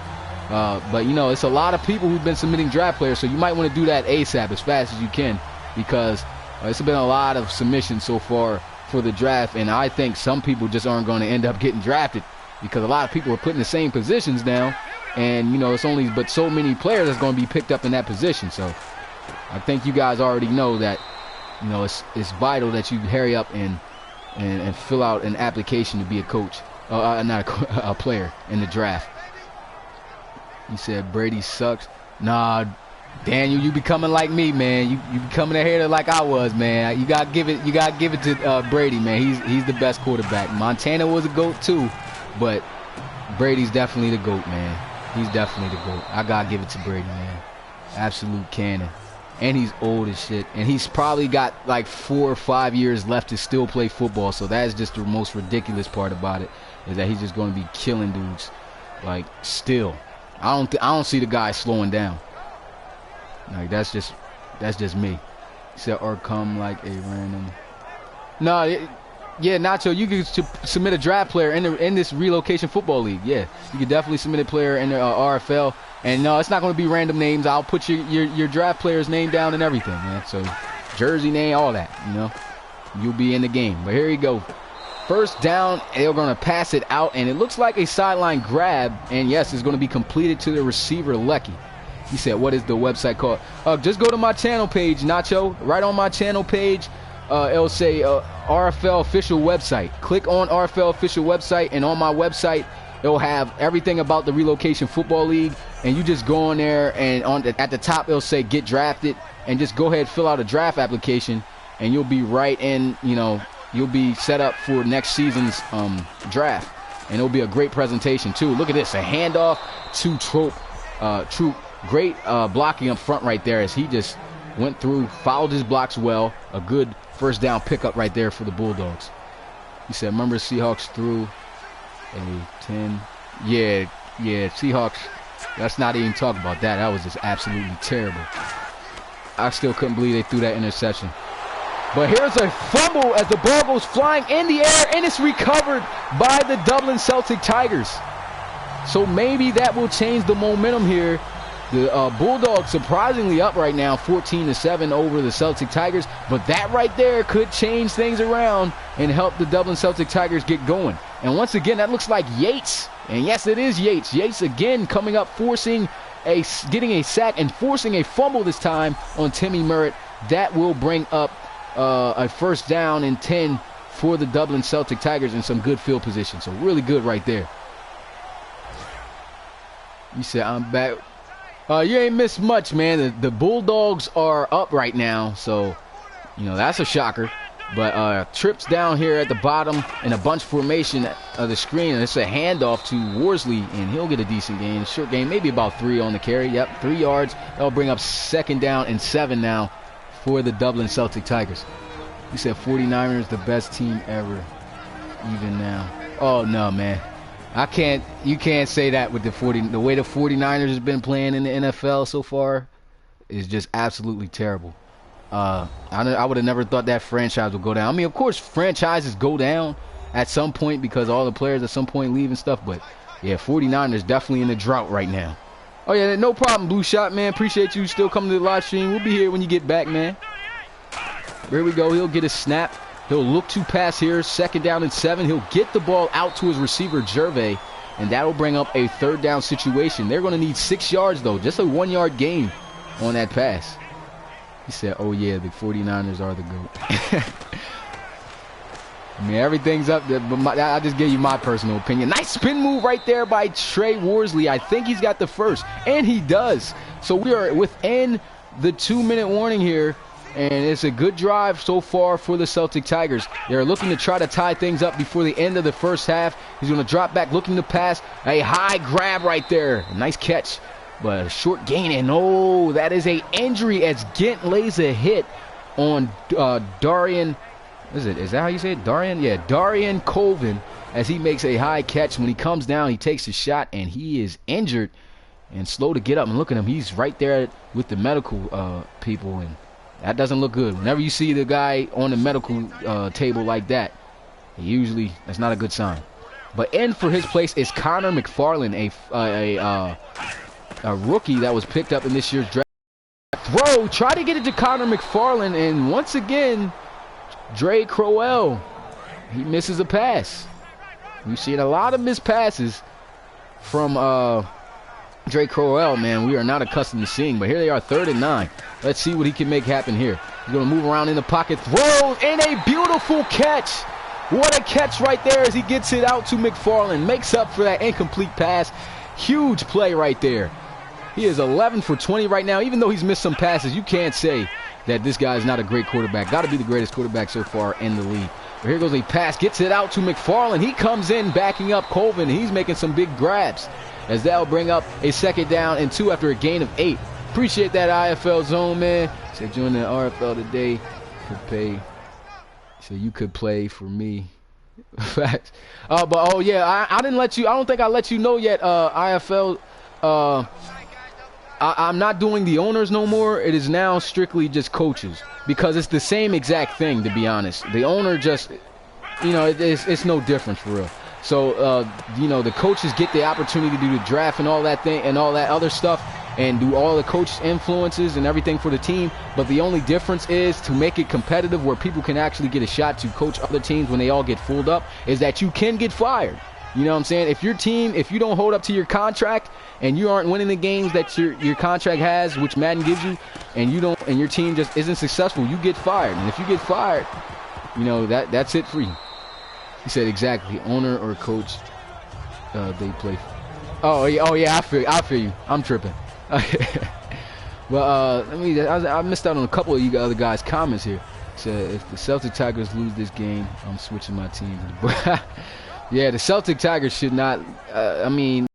But, you know, it's a lot of people who've been submitting draft players, so you might want to do that ASAP as fast as you can, because it's been a lot of submissions so far for the draft, and I think some people just aren't going to end up getting drafted because a lot of people are putting the same positions down, and, you know, it's only but so many players that's going to be picked up in that position. So I think you guys already know that, you know, it's vital that you hurry up and fill out an application to be a coach. Not a player in the draft. He said Brady sucks. Nah, Daniel, you becoming like me, man. You becoming a hater like I was, man. You gotta give it to Brady, man. He's the best quarterback. Montana was a GOAT too, but Brady's definitely the GOAT, man. He's definitely the GOAT. I gotta give it to Brady, man. Absolute cannon. And he's old as shit. And he's probably got like 4 or 5 years left to still play football. So that is just the most ridiculous part about it, is that he's just going to be killing dudes, like, still. I don't see the guy slowing down. Like, that's just me. He said, "Or come like a random." No, yeah, Nacho, you can submit a draft player in this Relocation Football League. Yeah, you can definitely submit a player in the RFL. And no, it's not going to be random names. I'll put your draft player's name down and everything, man. So, jersey name, all that, you know. You'll be in the game. But here you go. First down, they're going to pass it out, and it looks like a sideline grab. And, yes, it's going to be completed to the receiver, Lecky. He said, "What is the website called?" Just go to my channel page, Nacho. Right on my channel page, it'll say RFL official website. Click on RFL official website, and on my website, it'll have everything about the Relocation Football League. And you just go on there, and at the top it'll say "Get Drafted," and just go ahead, fill out a draft application, and you'll be right in. You know, you'll be set up for next season's draft, and it'll be a great presentation too. Look at this, a handoff to Troop. Great blocking up front right there as he just went through, followed his blocks well. A good first down pickup right there for the Bulldogs. He said, "Remember Seahawks threw a 10." Yeah, Seahawks. Let's not even talk about that. That was just absolutely terrible. I still couldn't believe they threw that interception. But here's a fumble as the ball goes flying in the air, and it's recovered by the Dublin Celtic Tigers. So maybe that will change the momentum here. The Bulldogs surprisingly up right now, 14-7 over the Celtic Tigers. But that right there could change things around and help the Dublin Celtic Tigers get going. And once again, that looks like Yates. And yes, it is Yates. Yates again coming up, getting a sack and forcing a fumble this time on Timmy Merritt. That will bring up a first down and 10 for the Dublin Celtic Tigers in some good field position. So really good right there. You said, "I'm back." You ain't missed much, man. The Bulldogs are up right now, so, you know, that's a shocker. But trips down here at the bottom in a bunch formation of the screen, and it's a handoff to Worsley, and he'll get a decent gain. Short gain, maybe about 3 on the carry. Yep, 3 yards. That'll bring up second down and 7 now for the Dublin Celtic Tigers. He said 49ers the best team ever, even now. Oh, no, man. You can't say that with the way the 49ers has been playing in the NFL so far is just absolutely terrible. I would have never thought that franchise would go down. I mean, of course, franchises go down, at some point because all the players at some point leave and stuff. But yeah, 49ers definitely in the drought right now. Oh yeah, no problem, Blue Shot, man. Appreciate you still coming to the live stream. We'll be here when you get back, man. Here we go. He'll get a snap. He'll look to pass here. 2nd down and 7. He'll get the ball out to his receiver, Gervais, and that'll bring up a 3rd down situation. They're going to need 6 yards, though. Just a 1-yard gain on that pass. He said, oh, yeah, the 49ers are the GOAT. I mean, everything's up there, but I just gave you my personal opinion. Nice spin move right there by Trey Worsley. I think he's got the first, and he does. So we are within the 2-minute warning here, and it's a good drive so far for the Celtic Tigers. They're looking to try to tie things up before the end of the first half. He's going to drop back, looking to pass. A high grab right there. A nice catch, but a short gain, and oh, that is a injury as Gint lays a hit on Darian. Is that how you say it? Darian? Yeah, Darian Colvin, as he makes a high catch. When he comes down, he takes a shot, and he is injured and slow to get up. And look at him. He's right there with the medical people, and that doesn't look good. Whenever you see the guy on the medical table like that, usually that's not a good sign. But in for his place is Connor McFarland, a rookie that was picked up in this year's draft. Throw, try to get it to Connor McFarland, and once again, Dre Crowell, he misses a pass. We've seen a lot of missed passes from Dre Crowell, man. We are not accustomed to seeing, but here they are, 3rd and 9. Let's see what he can make happen here. He's going to move around in the pocket, throws, and a beautiful catch. What a catch right there as he gets it out to McFarland. Makes up for that incomplete pass. Huge play right there. He is 11 for 20 right now. Even though he's missed some passes, you can't say that this guy is not a great quarterback. Got to be the greatest quarterback so far in the league. But here goes a pass. Gets it out to McFarland. He comes in backing up Colvin. He's making some big grabs as that'll bring up a 2nd down and 2 after a gain of 8. Appreciate that IFL zone, man. Said join the RFL today. Could pay. So you could play for me. Facts. But oh yeah, I didn't let you. I don't think I let you know yet. IFL. I'm not doing the owners no more. It is now strictly just coaches because it's the same exact thing, to be honest. The owner just, you know, it's no difference for real. So, you know, the coaches get the opportunity to do the draft and all that thing and all that other stuff and do all the coach influences and everything for the team. But the only difference is to make it competitive where people can actually get a shot to coach other teams when they all get fooled up is that you can get fired. You know what I'm saying? If your team, if you don't hold up to your contract and you aren't winning the games that your contract has, which Madden gives you, and you don't, and your team just isn't successful, you get fired. And if you get fired, you know that's it for you. He said exactly, owner or coach, they play. Oh yeah, I feel you. I'm tripping. Well, I missed out on a couple of you other guys' comments here. Said if the Celtic Tigers lose this game, I'm switching my team. Yeah, the Celtic Tigers should not. I mean,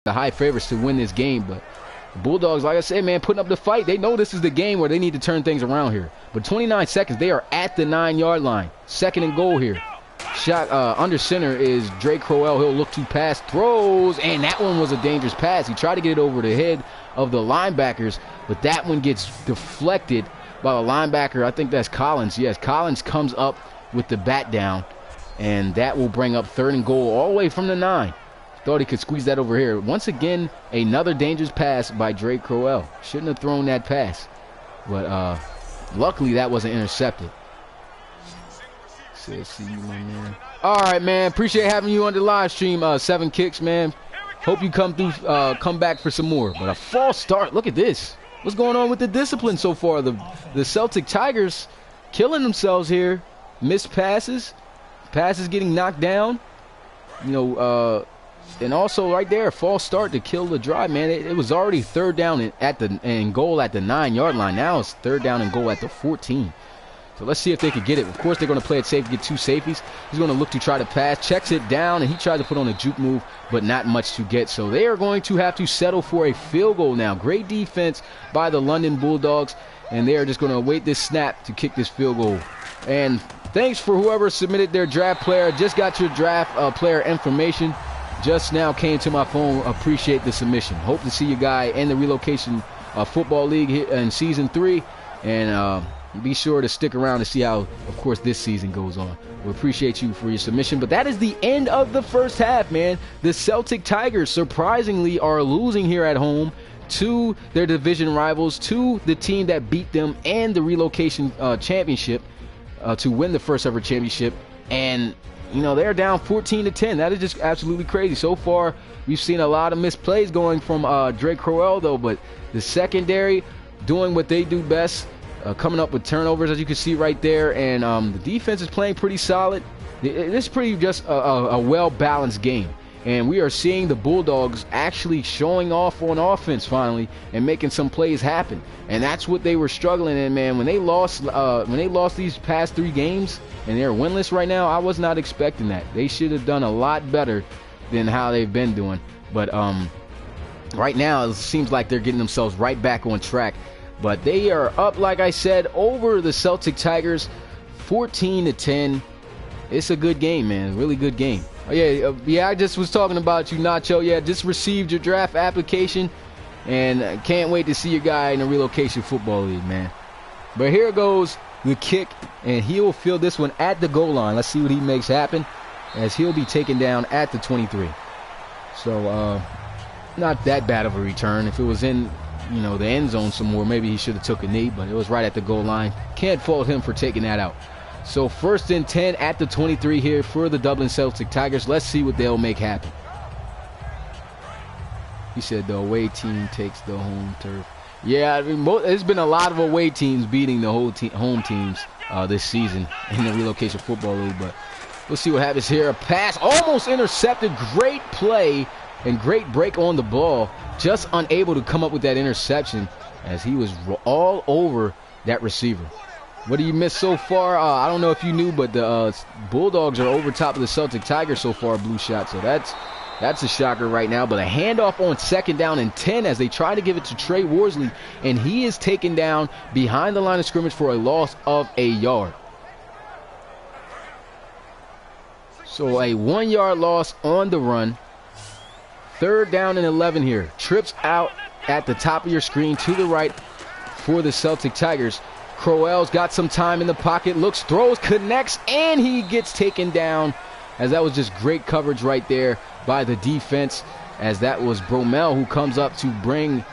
the high favorites to win this game, but the Bulldogs, like I said, man, putting up the fight. They know this is the game where they need to turn things around here. But 29 seconds, they are at the 9-yard line. 2nd and goal here. Shot under center is Dre Crowell. He'll look to pass, throws, and that one was a dangerous pass. He tried to get it over the head of the linebackers, but that one gets deflected by the linebacker. I think that's Collins. Yes, Collins comes up with the bat down, and that will bring up 3rd and goal all the way from the 9. Thought he could squeeze that over here. Once again, another dangerous pass by Dre Crowell. Shouldn't have thrown that pass, but luckily that wasn't intercepted. Said, see you, my man. All right, man. Appreciate having you on the live stream. 7 Kicks, man. Hope you come through, come back for some more. But a false start. Look at this. What's going on with the discipline so far? The Celtic Tigers killing themselves here. Missed passes. Passes getting knocked down. You know, and also right there, a false start to kill the drive, man. It was already 3rd down and goal at the 9-yard line. Now it's 3rd down and goal at the 14. So let's see if they could get it. Of course, they're going to play it safe, get 2 safeties. He's going to look to try to pass, checks it down, and he tries to put on a juke move, but not much to get. So they are going to have to settle for a field goal now. Great defense by the London Bulldogs, and they are just going to await this snap to kick this field goal. And thanks for whoever submitted their draft player. Just got your draft player information. Just now came to my phone. Appreciate the submission. Hope to see you guy in the Relocation Football League in Season 3. And Be sure to stick around to see how, of course, this season goes on. We appreciate you for your submission. But that is the end of the first half, man. The Celtic Tigers, surprisingly, are losing here at home to their division rivals, to the team that beat them and the relocation championship to win the first ever championship. And, you know, they're down 14-10. That is just absolutely crazy. So far, we've seen a lot of misplays going from Drake Crowell, though. But the secondary doing what they do best. Coming up with turnovers, as you can see right there, and the defense is playing pretty solid. This is pretty just a well-balanced game, and we are seeing the Bulldogs actually showing off on offense finally and making some plays happen. And that's what they were struggling in, man. When they lost these past 3 games and they're winless right now, I was not expecting that. They should have done a lot better than how they've been doing. But right now, it seems like they're getting themselves right back on track. But they are up, like I said, over the Celtic Tigers, 14-10. It's a good game, man. Really good game. Oh, yeah, I just was talking about you, Nacho. Yeah, just received your draft application, and can't wait to see your guy in the Relocation Football League, man. But here goes the kick, and he will field this one at the goal line. Let's see what he makes happen, as he'll be taken down at the 23. So, not that bad of a return. If it was in, you know, the end zone some more, maybe he should have took a knee, but it was right at the goal line. Can't fault him for taking that out. So 1st and 10 at the 23 here for the Dublin Celtic Tigers. Let's see what they'll make happen. He said the away team takes the home turf. Yeah, I mean, there's been a lot of away teams beating the home teams this season in the Relocation Football League, but we'll see what happens here. A pass almost intercepted. Great play and great break on the ball. Just unable to come up with that interception as he was all over that receiver. What do you miss so far? I don't know if you knew, but the Bulldogs are over top of the Celtic Tigers so far, blue shot. So that's a shocker right now. But a handoff on 2nd down and 10 as they try to give it to Trey Worsley, and he is taken down behind the line of scrimmage for a loss of a yard. So a 1-yard loss on the run. 3rd down and 11 here. Trips out at the top of your screen to the right for the Celtic Tigers. Crowell's got some time in the pocket. Looks, throws, connects, and he gets taken down, as that was just great coverage right there by the defense, as that was Bromell who comes up to bring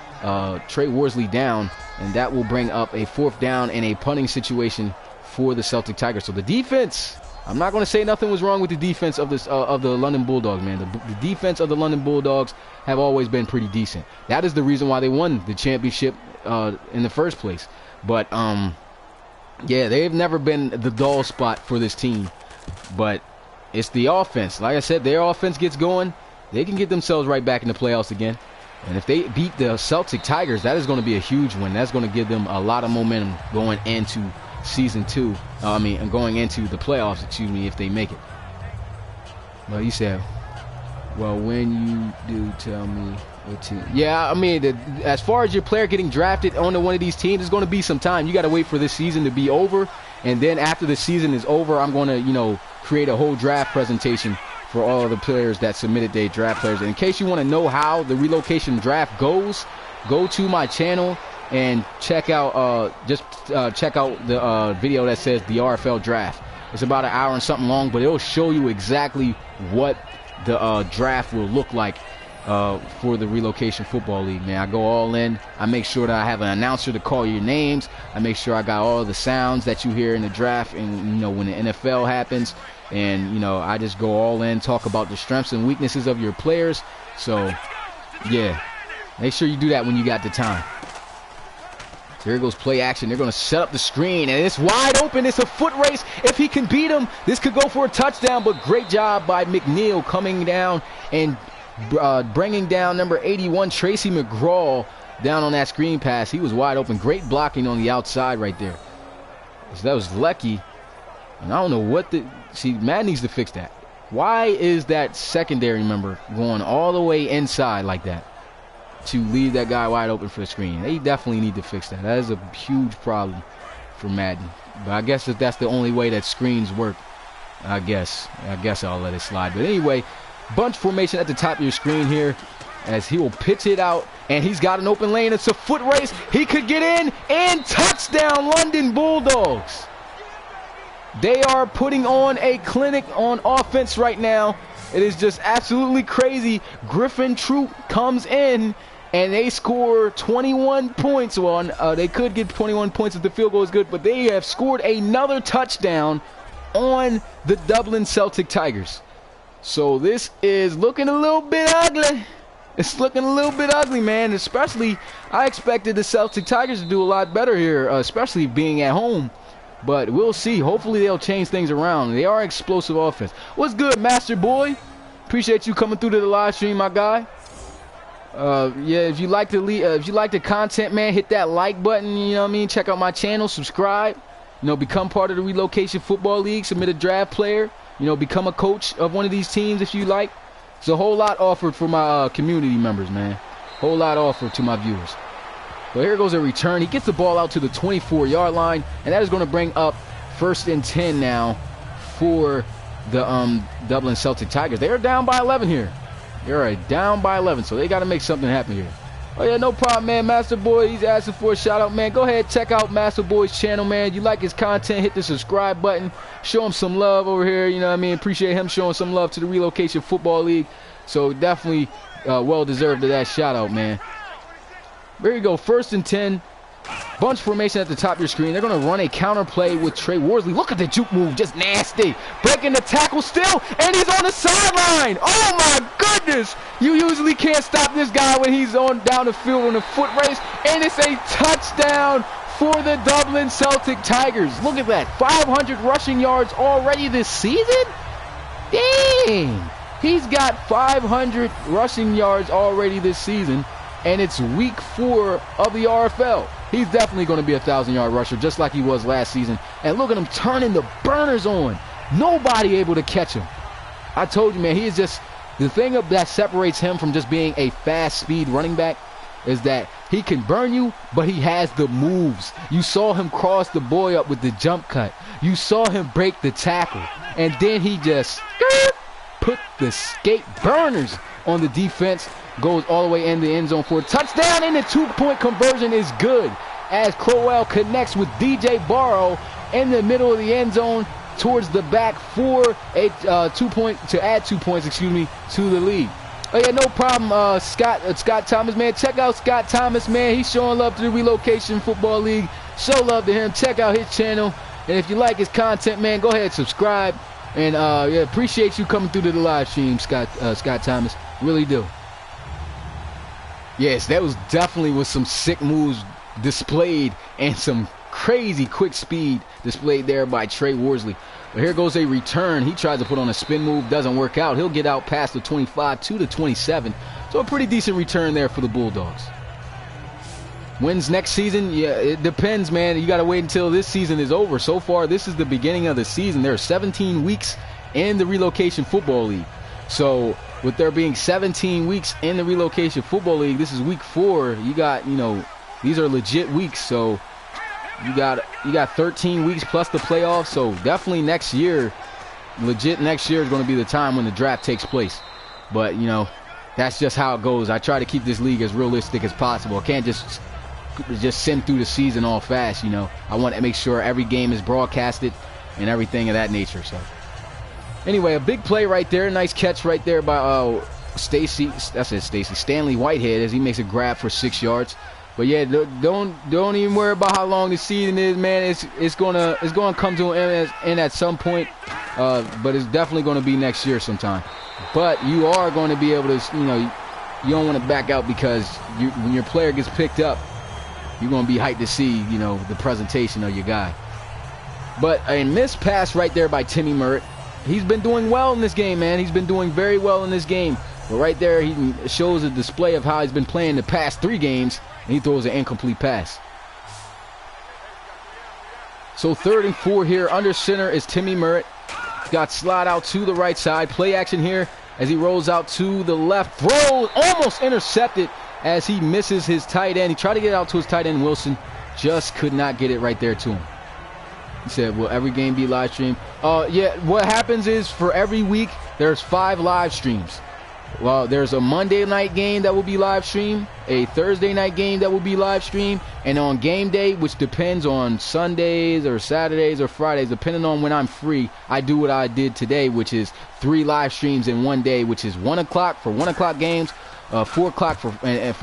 Trey Worsley down, and that will bring up a 4th down and a punting situation for the Celtic Tigers. So the defense, I'm not going to say nothing was wrong with the defense of this of the London Bulldogs, man. The defense of the London Bulldogs have always been pretty decent. That is the reason why they won the championship in the first place. But yeah, they've never been the dull spot for this team. But it's the offense. Like I said, their offense gets going, they can get themselves right back in the playoffs again. And if they beat the Celtic Tigers, that is going to be a huge win. That's going to give them a lot of momentum going into season 2. And going into the playoffs, if they make it. Well, you said, well, when you do, tell me what team. Yeah, I mean, as far as your player getting drafted onto one of these teams, it's going to be some time. You got to wait for this season to be over, and then after the season is over, I'm going to, create a whole draft presentation for all of the players that submitted their draft players. And in case you want to know how the relocation draft goes, go to my channel and check out check out the video that says the RFL draft. It's about an hour and something long, but it'll show you exactly what the draft will look like for the Relocation Football League, man. I go all in. I make sure that I have an announcer to call your names. I make sure I got all the sounds that you hear in the draft and, when the NFL happens. And, I just go all in, talk about the strengths and weaknesses of your players. So, yeah, make sure you do that when you got the time. Here goes play action. They're going to set up the screen, and it's wide open. It's a foot race. If he can beat him, this could go for a touchdown, but great job by McNeil coming down and bringing down number 81, Tracy McGraw, down on that screen pass. He was wide open. Great blocking on the outside right there. So that was Lecky. And I don't know what Madden needs to fix that. Why is that secondary member going all the way inside like that to leave that guy wide open for the screen? They definitely need to fix that. That is a huge problem for Madden. But I guess if that's the only way that screens work, I guess I'll let it slide. But anyway, bunch formation at the top of your screen here. as he will pitch it out, and he's got an open lane. It's a foot race. He could get in, and touchdown, London Bulldogs. They are putting on a clinic on offense right now. It is just absolutely crazy. Griffin Troop comes in, and they score 21 points. Well, they could get 21 points if the field goal is good, but they have scored another touchdown on the Dublin Celtic Tigers. So this is looking a little bit ugly. It's looking a little bit ugly, man. Especially, I expected the Celtic Tigers to do a lot better here, especially being at home. But we'll see. Hopefully they'll change things around. They are explosive offense. What's good, Master Boy? Appreciate you coming through to the live stream, my guy. Yeah, if you like the content, man, hit that like button. You know what I mean? Check out my channel, subscribe. You know, become part of the Relocation Football League. Submit a draft player. You know, become a coach of one of these teams if you like. There's a whole lot offered for my community members, man. Whole lot offered to my viewers. But here goes a return. He gets the ball out to the 24-yard line, and that is going to bring up 1st and 10 now for the Dublin Celtic Tigers. They are down by 11 here. They're down by 11, so they got to make something happen here. Oh, yeah, no problem, man. Master Boy, he's asking for a shout-out, man. Go ahead, check out Master Boy's channel, man. You like his content, hit the subscribe button. Show him some love over here, you know what I mean? Appreciate him showing some love to the Relocation Football League. So definitely well-deserved of that shout-out, man. There you go, 1st and 10. Bunch formation at the top of your screen. They're going to run a counter play with Trey Worsley. Look at the juke move, just nasty. Breaking the tackle still, and he's on the sideline. Oh, my goodness. You usually can't stop this guy when he's on down the field on a foot race, and it's a touchdown for the Dublin Celtic Tigers. Look at that, 500 rushing yards already this season? Dang. He's got 500 rushing yards already this season, and it's week 4 of the RFL. He's definitely going to be a 1,000-yard rusher just like he was last season. And look at him turning the burners on. Nobody able to catch him. I told you, man, he is just, the thing that separates him from just being a fast speed running back is that he can burn you, but he has the moves. You saw him cross the boy up with the jump cut. You saw him break the tackle. And then he just put the skate burners on the defense. Goes all the way in the end zone for a touchdown, and the 2-point conversion is good as Crowell connects with DJ Barrow in the middle of the end zone towards the back for a 2-point to add 2 points, excuse me, to the lead. Oh yeah, no problem, Scott Thomas, man. Check out Scott Thomas, man. He's showing love to the Relocation Football League. Show love to him. Check out his channel, and if you like his content, man, go ahead, subscribe. And yeah, appreciate you coming through to the live stream, Scott Thomas. Really do. Yes, that was definitely with some sick moves displayed and some crazy quick speed displayed there by Trey Worsley. But here goes a return. He tries to put on a spin move. Doesn't work out. He'll get out past the 25 to the 27. So a pretty decent return there for the Bulldogs. Wins next season? Yeah, it depends, man. You got to wait until this season is over. So far, this is the beginning of the season. There are 17 weeks in the Relocation Football League. So with there being 17 weeks in the Relocation Football League, this is week 4. You got, you know, these are legit weeks. So you got 13 weeks plus the playoffs. So definitely next year, legit next year is going to be the time when the draft takes place. But, you know, that's just how it goes. I try to keep this league as realistic as possible. I can't just send through the season all fast, you know. I want to make sure every game is broadcasted and everything of that nature. So anyway, a big play right there. Nice catch right there by Stanley Whitehead as he makes a grab for 6 yards. But yeah, don't even worry about how long the season is, man. It's gonna come to an end at some point, but it's definitely gonna be next year sometime. But you are going to be able to, you know, you don't want to back out because when your player gets picked up, you're going to be hyped to see, you know, the presentation of your guy. But a missed pass right there by Timmy Merritt. He's been doing well in this game, man. He's been doing very well in this game. But right there, he shows a display of how he's been playing the past 3 games, and he throws an incomplete pass. So 3rd and 4 here. Under center is Timmy Merritt. Got slide out to the right side. Play action here as he rolls out to the left. Throw almost intercepted as he misses his tight end. He tried to get out to his tight end, Wilson. Just could not get it right there to him. He said, will every game be live streamed? Yeah, what happens is for every week, there's 5 live streams. Well, there's a Monday night game that will be live streamed, a Thursday night game that will be live streamed, and on game day, which depends on Sundays or Saturdays or Fridays, depending on when I'm free, I do what I did today, which is 3 live streams in one day, which is 1 o'clock for 1 o'clock games, 4 o'clock for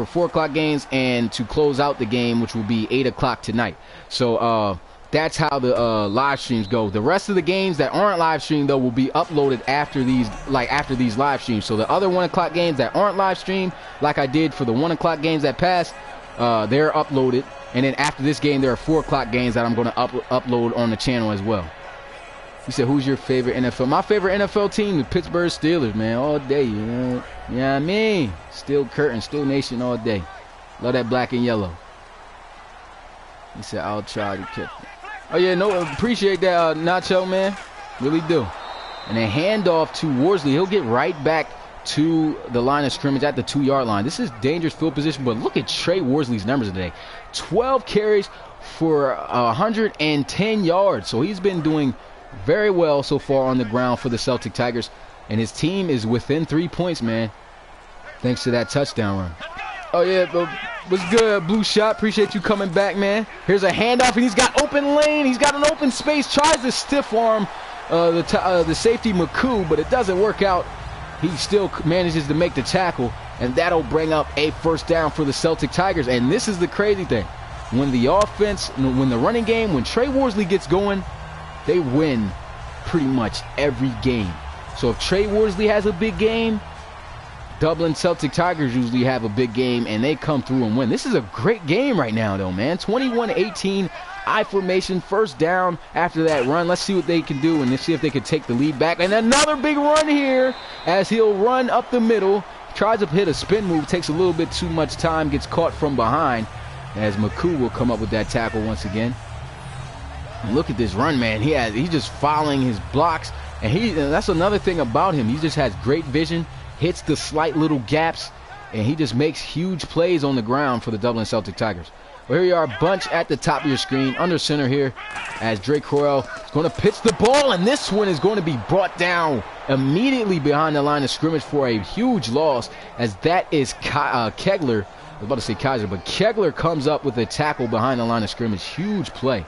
4 o'clock games, and to close out the game, which will be 8 o'clock tonight. So that's how the live streams go. The rest of the games that aren't live streamed, though, will be uploaded after these live streams. So the other 1 o'clock games that aren't live streamed, like I did for the 1 o'clock games that passed, they're uploaded. And then after this game, there are 4 o'clock games that I'm going to upload on the channel as well. You said, who's your favorite NFL? My favorite NFL team, the Pittsburgh Steelers, man, all day. You know what I mean? Steel Curtain, Steel Nation all day. Love that black and yellow. He said, I'll try to catch it. Oh, yeah, no, appreciate that, Nacho, man. Really do. And then handoff to Worsley. He'll get right back to the line of scrimmage at the 2-yard line. This is dangerous field position, but look at Trey Worsley's numbers today. 12 carries for 110 yards. So he's been doing very well so far on the ground for the Celtic Tigers. And his team is within 3 points, man, thanks to that touchdown run. Oh, yeah, but what's good, Blue Shot? Appreciate you coming back, man. Here's a handoff, and he's got open lane. He's got an open space. Tries to stiff arm the safety, McCoo, but it doesn't work out. He still manages to make the tackle, and that'll bring up a first down for the Celtic Tigers. And this is the crazy thing. When the offense, when the running game, when Trey Worsley gets going, they win pretty much every game. So if Trey Worsley has a big game, Dublin Celtic Tigers usually have a big game, and they come through and win. This is a great game right now, though, man. 21-18, I formation, first down after that run. Let's see what they can do, and let's see if they can take the lead back. And another big run here as he'll run up the middle. Tries to hit a spin move, takes a little bit too much time, gets caught from behind as McCoo will come up with that tackle once again. And look at this run, man. He's just following his blocks, and that's another thing about him. He just has great vision. Hits the slight little gaps, and he just makes huge plays on the ground for the Dublin Celtic Tigers. Well, here you are, bunch at the top of your screen, under center here, as Drake Crowell is going to pitch the ball, and this one is going to be brought down immediately behind the line of scrimmage for a huge loss, as that is Kegler. I was about to say Kaiser, but Kegler comes up with a tackle behind the line of scrimmage. Huge play.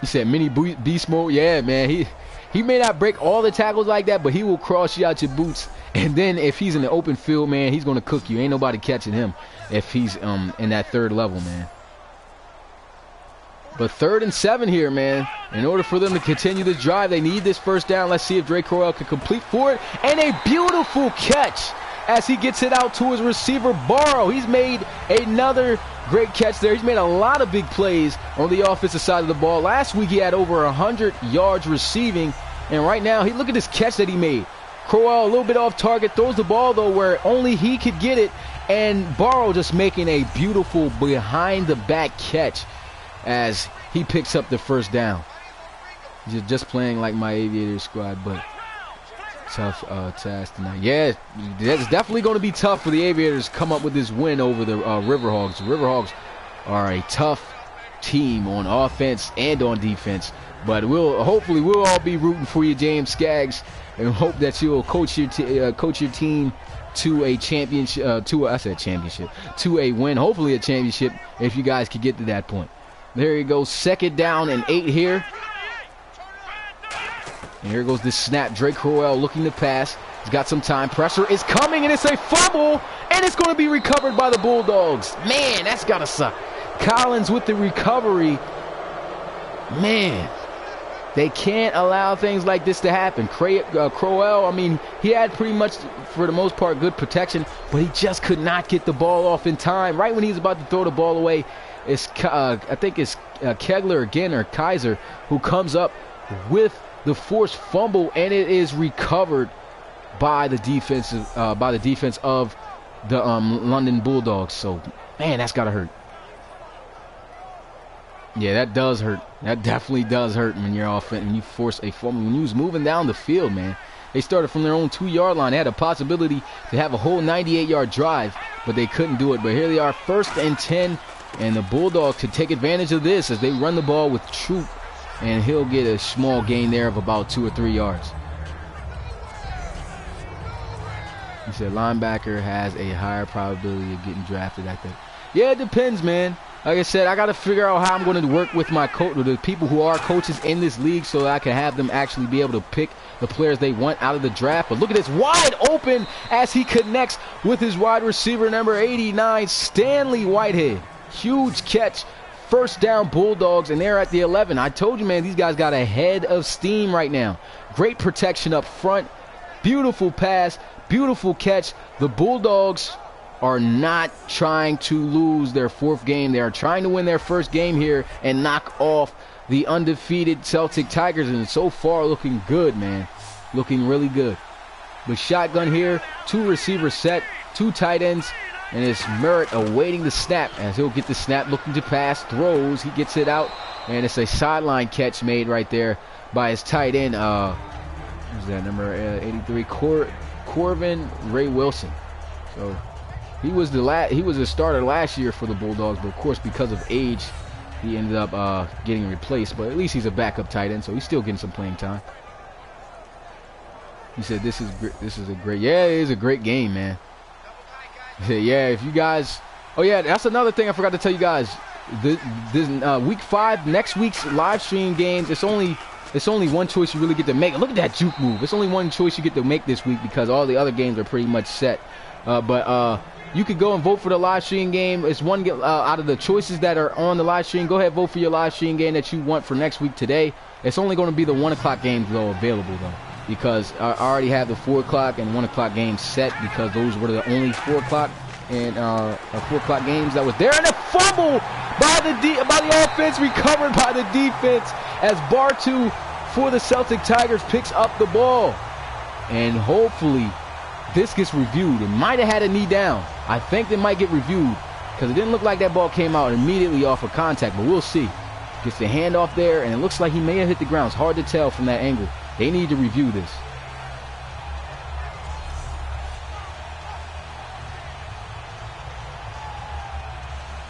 He said mini beast mode. Yeah, man, he may not break all the tackles like that, but he will cross you out your boots. And then if he's in the open field, man, he's going to cook you. Ain't nobody catching him if he's in that third level, man. But 3rd and 7 here, man. In order for them to continue this drive, they need this first down. Let's see if Drake Crowell can complete for it. And a beautiful catch as he gets it out to his receiver, Barrow. He's made another great catch there. He's made a lot of big plays on the offensive side of the ball. Last week he had over 100 yards receiving. And right now, look at this catch that he made. Crowell a little bit off target, throws the ball, though, where only he could get it. And Barrow just making a beautiful behind-the-back catch as he picks up the first down. Just playing like my Aviators squad, but tough task tonight. Yeah, it's definitely going to be tough for the Aviators to come up with this win over the Riverhogs. The Riverhogs are a tough team on offense and on defense. But hopefully we'll all be rooting for you, James Skaggs, and hope that you'll coach your team to a championship. To a win. Hopefully a championship if you guys could get to that point. There you go. 2nd down and 8 here. And here goes this snap. Drake Crowell looking to pass. He's got some time. Pressure is coming, and it's a fumble, and it's going to be recovered by the Bulldogs. Man, that's got to suck. Collins with the recovery. Man, they can't allow things like this to happen. Crowell, I mean, he had pretty much, for the most part, good protection, but he just could not get the ball off in time. Right when he's about to throw the ball away, I think it's Kegler again, or Kaiser, who comes up with the forced fumble, and it is recovered by the defense of the London Bulldogs. So, man, that's gotta hurt. Yeah, that does hurt. That definitely does hurt when you're off and you force a fumble. When you was moving down the field, man, they started from their own 2-yard line. They had a possibility to have a whole 98-yard drive, but they couldn't do it. But here they are, 1st and 10, and the Bulldogs could take advantage of this as they run the ball with Troop, and he'll get a small gain there of about 2 or 3 yards. said linebacker has a higher probability of getting drafted, I think. Yeah, it depends, man. Like I said, I got to figure out how I'm going to work with my coach, with the people who are coaches in this league, so that I can have them actually be able to pick the players they want out of the draft. But look at this, wide open as he connects with his wide receiver, number 89, Stanley Whitehead. Huge catch. First down, Bulldogs, and they're at the 11. I told you, man, these guys got a head of steam right now. Great protection up front. Beautiful pass. Beautiful catch. The Bulldogs are not trying to lose their fourth game. They are trying to win their first game here and knock off the undefeated Celtic Tigers, and so far looking good, man. Looking really good. But shotgun here, 2 receivers set, 2 tight ends, and it's Merritt awaiting the snap as he'll get the snap, looking to pass, throws, he gets it out, and it's a sideline catch made right there by his tight end. Who's that, number 83, Corvin Ray Wilson. So he was the starter last year for the Bulldogs, but of course because of age, he ended up getting replaced. But at least he's a backup tight end, so he's still getting some playing time. He said this is a great, yeah, it is a great game, man. Yeah, if you guys, oh yeah, that's another thing I forgot to tell you guys. This week 5, next week's live stream games, it's only one choice you really get to make. Look at that juke move. It's only one choice you get to make this week because all the other games are pretty much set. But you could go and vote for the live stream game. It's one out of the choices that are on the live stream. Go ahead, vote for your live stream game that you want for next week today. It's only going to be the 1 o'clock games though available though, because I already have the 4 o'clock and 1 o'clock games set because those were the only 4 o'clock and 4 o'clock games that was there. And a fumble by the offense, recovered by the defense as Bartu for the Celtic Tigers picks up the ball, and hopefully this gets reviewed. It might have had a knee down. I think they might get reviewed because it didn't look like that ball came out immediately off of contact, but we'll see. Gets the handoff there, and it looks like he may have hit the ground. It's hard to tell from that angle. They need to review this.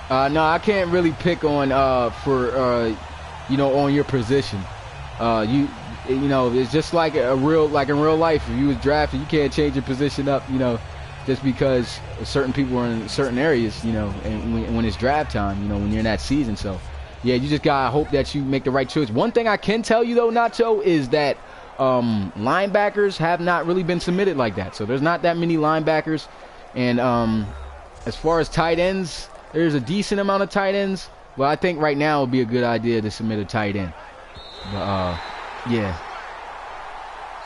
No, I can't really pick on on your position. You know, it's just like in real life. If you was drafted, you can't change your position up, just because certain people are in certain areas, and when it's draft time, when you're in that season. So, yeah, you just gotta hope that you make the right choice. One thing I can tell you though, Nacho, is that linebackers have not really been submitted like that. So there's not that many linebackers, and as far as tight ends, there's a decent amount of tight ends. Well, I think right now would be a good idea to submit a tight end. But yeah.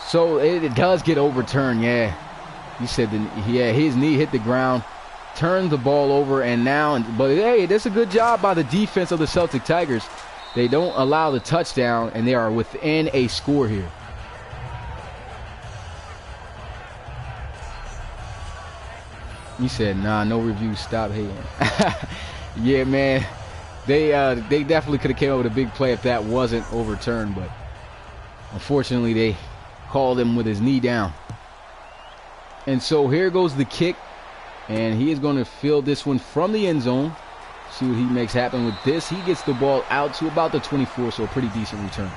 So it does get overturned. Yeah, he said his knee hit the ground, turned the ball over, and but hey, that's a good job by the defense of the Celtic Tigers. They don't allow the touchdown, and they are within a score here. He said, nah, no review, stop hating. Yeah, man. They definitely could have came up with a big play if that wasn't overturned, but unfortunately they called him with his knee down. And so here goes the kick, and he is going to field this one from the end zone. See what he makes happen with this. He gets the ball out to about the 24, so a pretty decent return.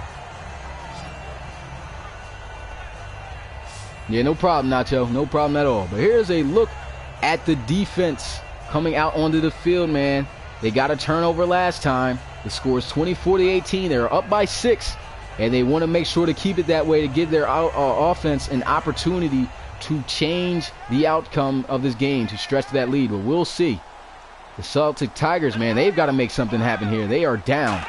Yeah, no problem, Nacho. No problem at all. But here's a look at the defense coming out onto the field, man. They got a turnover last time. The score is 24-18. They're up by 6, and they want to make sure to keep it that way to give their offense an opportunity to change the outcome of this game, to stretch that lead. But we'll see. The Celtic Tigers, man, they've got to make something happen here. They are down.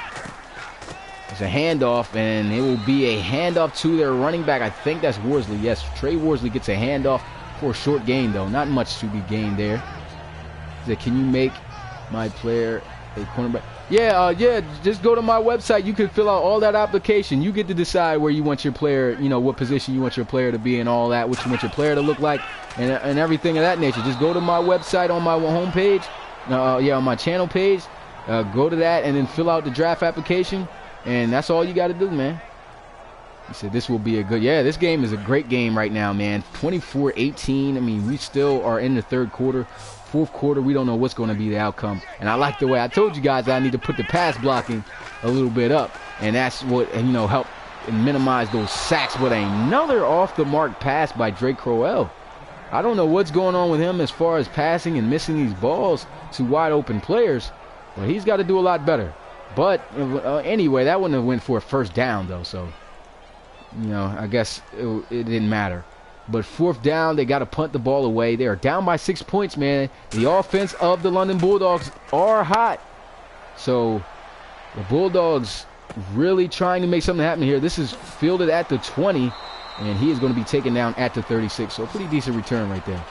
It's a handoff, and it will be a handoff to their running back. I think that's Worsley. Yes, Trey Worsley gets a handoff for a short gain, though. Not much to be gained there. He said, can you make my player a cornerback? Yeah, just go to my website. You can fill out all that application. You get to decide where you want your player, what position you want your player to be and all that, what you want your player to look like, and everything of that nature. Just go to my website on my homepage, on my channel page. Go to that and then fill out the draft application, and that's all you got to do, man. He said this will be a good, this game is a great game right now, man. 24-18. I mean, we still are in the third quarter. Fourth quarter, we don't know what's going to be the outcome. And I like the way I told you guys I need to put the pass blocking a little bit up. And that's what, help minimize those sacks. But another off-the-mark pass by Drake Crowell. I don't know what's going on with him as far as passing and missing these balls to wide open players. But he's got to do a lot better. But anyway, that wouldn't have went for a first down, though. So, you know, I guess it didn't matter. But fourth down, they got to punt the ball away. They are down by 6 points, man. The offense of the London Bulldogs are hot. So the Bulldogs really trying to make something happen here. This is fielded at the 20, and he is going to be taken down at the 36. So a pretty decent return right there.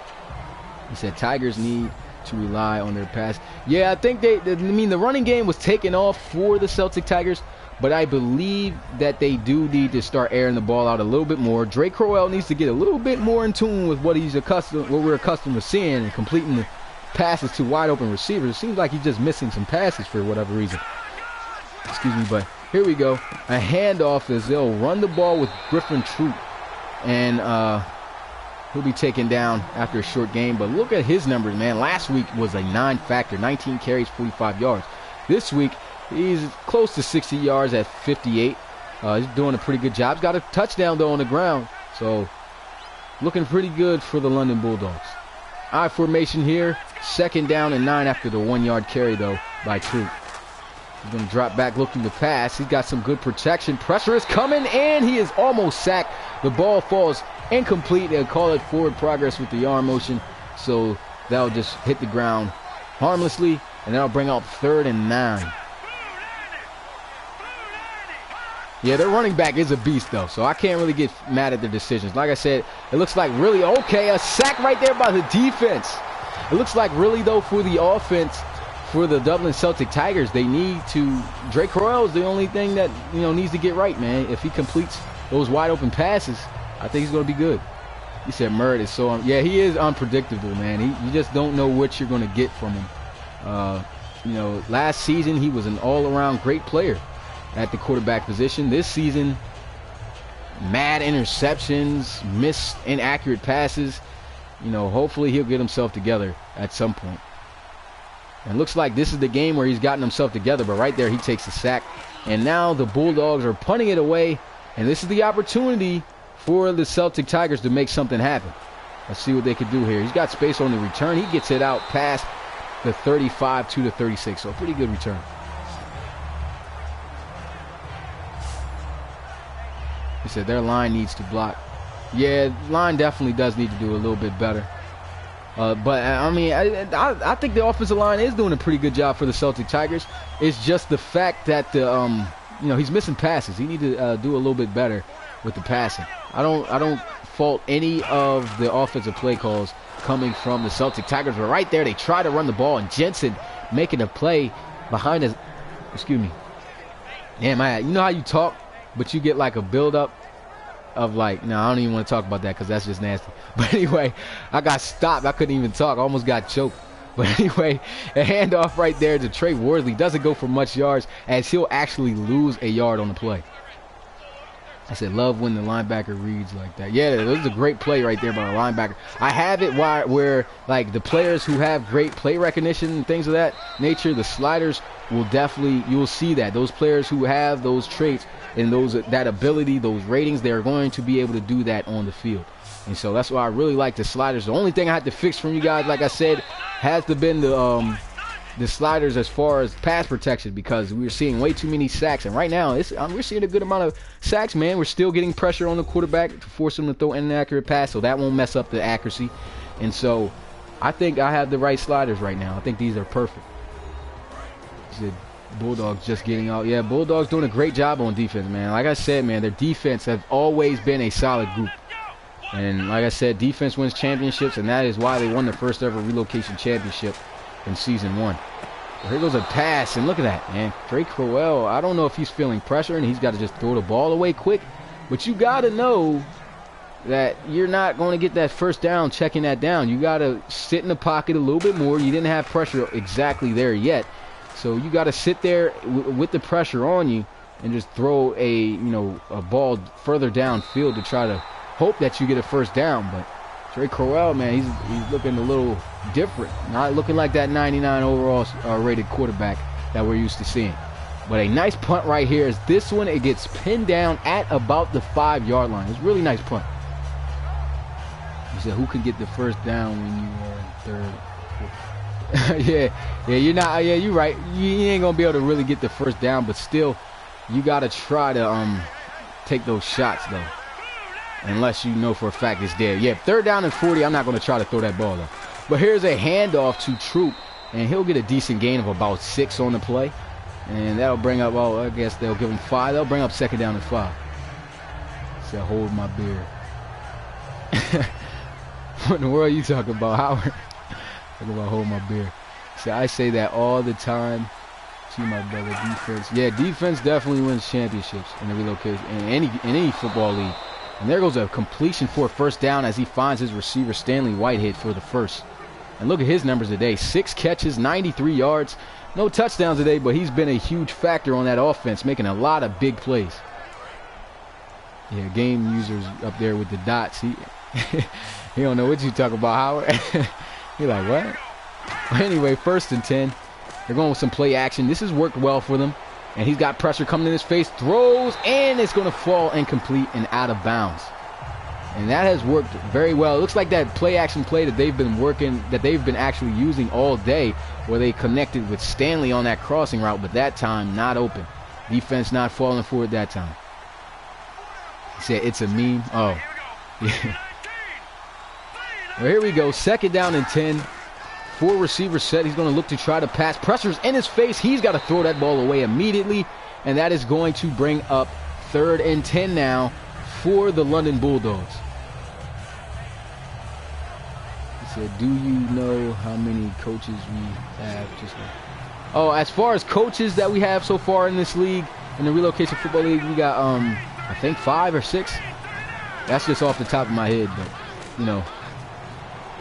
He said Tigers need to rely on their pass. Yeah, I think the running game was taken off for the Celtic Tigers, but I believe that they do need to start airing the ball out a little bit more. Drake Crowell needs to get a little bit more in tune with what we're accustomed to seeing, and completing the passes to wide open receivers. It seems like he's just missing some passes for whatever reason. Excuse me, but here we go. A handoff as they'll run the ball with Griffin Troop, and he'll be taken down after a short game. But look at his numbers, man. Last week was a non-factor, 19 carries, 45 yards. This week, he's close to 60 yards at 58. He's doing a pretty good job. He's got a touchdown, though, on the ground. So, looking pretty good for the London Bulldogs. I formation here. 2nd down and 9 after the 1-yard carry, though, by Troop. He's going to drop back looking to pass. He's got some good protection. Pressure is coming, and he is almost sacked. The ball falls incomplete. They'll call it forward progress with the arm motion. So that'll just hit the ground harmlessly, and that'll bring out 3rd and 9. Yeah, their running back is a beast, though, so I can't really get mad at their decisions. Like I said, it looks like really, okay, a sack right there by the defense. It looks like really, though, for the offense, for the Dublin Celtic Tigers, they need to, Drake Crowell is the only thing that, you know, needs to get right, man. If he completes those wide open passes, I think he's going to be good. He said Murd is so, yeah, he is unpredictable, man. You just don't know what you're going to get from him. You know, last season he was an all-around great player at the quarterback position. This season, mad interceptions, missed inaccurate passes. You know, hopefully he'll get himself together at some point. And looks like this is the game where he's gotten himself together, but right there he takes the sack. And now the Bulldogs are punting it away, and this is the opportunity for the Celtic Tigers to make something happen. Let's see what they can do here. He's got space on the return. He gets it out past the 35 to the 36, so a pretty good return. He said their line needs to block. Yeah, line definitely does need to do a little bit better. But I mean, I think the offensive line is doing a pretty good job for the Celtic Tigers. It's just the fact that you know, he's missing passes. He needs to do a little bit better with the passing. I don't fault any of the offensive play calls coming from the Celtic Tigers, but right there they try to run the ball, and Jensen making a play behind us. Excuse me. Damn, you know how you talk, but you get like a build up of like, no, I don't even want to talk about that because that's just nasty. But anyway, I got stopped. I couldn't even talk. I almost got choked. But anyway, a handoff right there to Trey Worsley. Doesn't go for much yards, as he'll actually lose a yard on the play. I said, love when the linebacker reads like that. Yeah, this is a great play right there by the linebacker. I have it where like the players who have great play recognition and things of that nature, the sliders will definitely, you'll see that. Those players who have those traits and that ability, those ratings, they're going to be able to do that on the field. And so that's why I really like the sliders. The only thing I had to fix from you guys, like I said, has to been the sliders as far as pass protection, because we're seeing way too many sacks. And right now, we're seeing a good amount of sacks, man. We're still getting pressure on the quarterback to force him to throw an inaccurate pass, so that won't mess up the accuracy. And so I think I have the right sliders right now. I think these are perfect. He said Bulldogs just getting out. Yeah, Bulldogs doing a great job on defense, man. Like I said, man, their defense has always been a solid group. And like I said, defense wins championships, and that is why they won the first ever relocation championship in season 1. Well, here goes a pass, and look at that, man. Drake Crowell, I don't know if he's feeling pressure and he's got to just throw the ball away quick, but you got to know that you're not going to get that first down checking that down. You got to sit in the pocket a little bit more. You didn't have pressure exactly there yet, so you got to sit there with the pressure on you and just throw a ball further downfield to try to hope that you get a first down. But Drake Crowell, man, he's looking a little different. Not looking like that 99 overall rated quarterback that we're used to seeing. But a nice punt right here is this one. It gets pinned down at about the 5-yard line. It's a really nice punt. You said, who can get the first down when you are in third? yeah, you're not. Yeah, you're right. You ain't gonna be able to really get the first down, but still, you gotta try to take those shots though, unless you know for a fact it's there. Yeah, 3rd down and 40. I'm not gonna try to throw that ball though. But here's a handoff to Troop, and he'll get a decent gain of about 6 on the play, and that'll bring up. Oh, I guess they'll give him 5. They'll bring up 2nd down and 5. Said, hold my beer. What in the world are you talking about, Howard? Talking about hold my beer. See, I say that all the time to my brother. Defense, yeah, defense definitely wins championships in the relocation in any football league. And there goes a completion for a 1st down as he finds his receiver Stanley Whitehead for the 1st. And look at his numbers today: 6 catches, 93 yards, no touchdowns today, but he's been a huge factor on that offense, making a lot of big plays. Yeah, game users up there with the dots. He don't know what you talk about, Howard. He like, what? Anyway, 1st and 10. They're going with some play action. This has worked well for them. And he's got pressure coming in his face. Throws, and it's going to fall incomplete and out of bounds. And that has worked very well. It looks like that play action play that they've been actually using all day, where they connected with Stanley on that crossing route, but that time not open. Defense not falling for it that time. He said it's a meme. Oh, yeah. Well, here we go. 2nd down and 10. 4 receivers set. He's going to look to try to pass. Pressure's in his face. He's got to throw that ball away immediately. And that is going to bring up 3rd and 10 now for the London Bulldogs. He said, do you know how many coaches we have? Oh, as far as coaches that we have so far in this league, in the Relocation Football League, we got, I think 5 or 6. That's just off the top of my head, but, you know,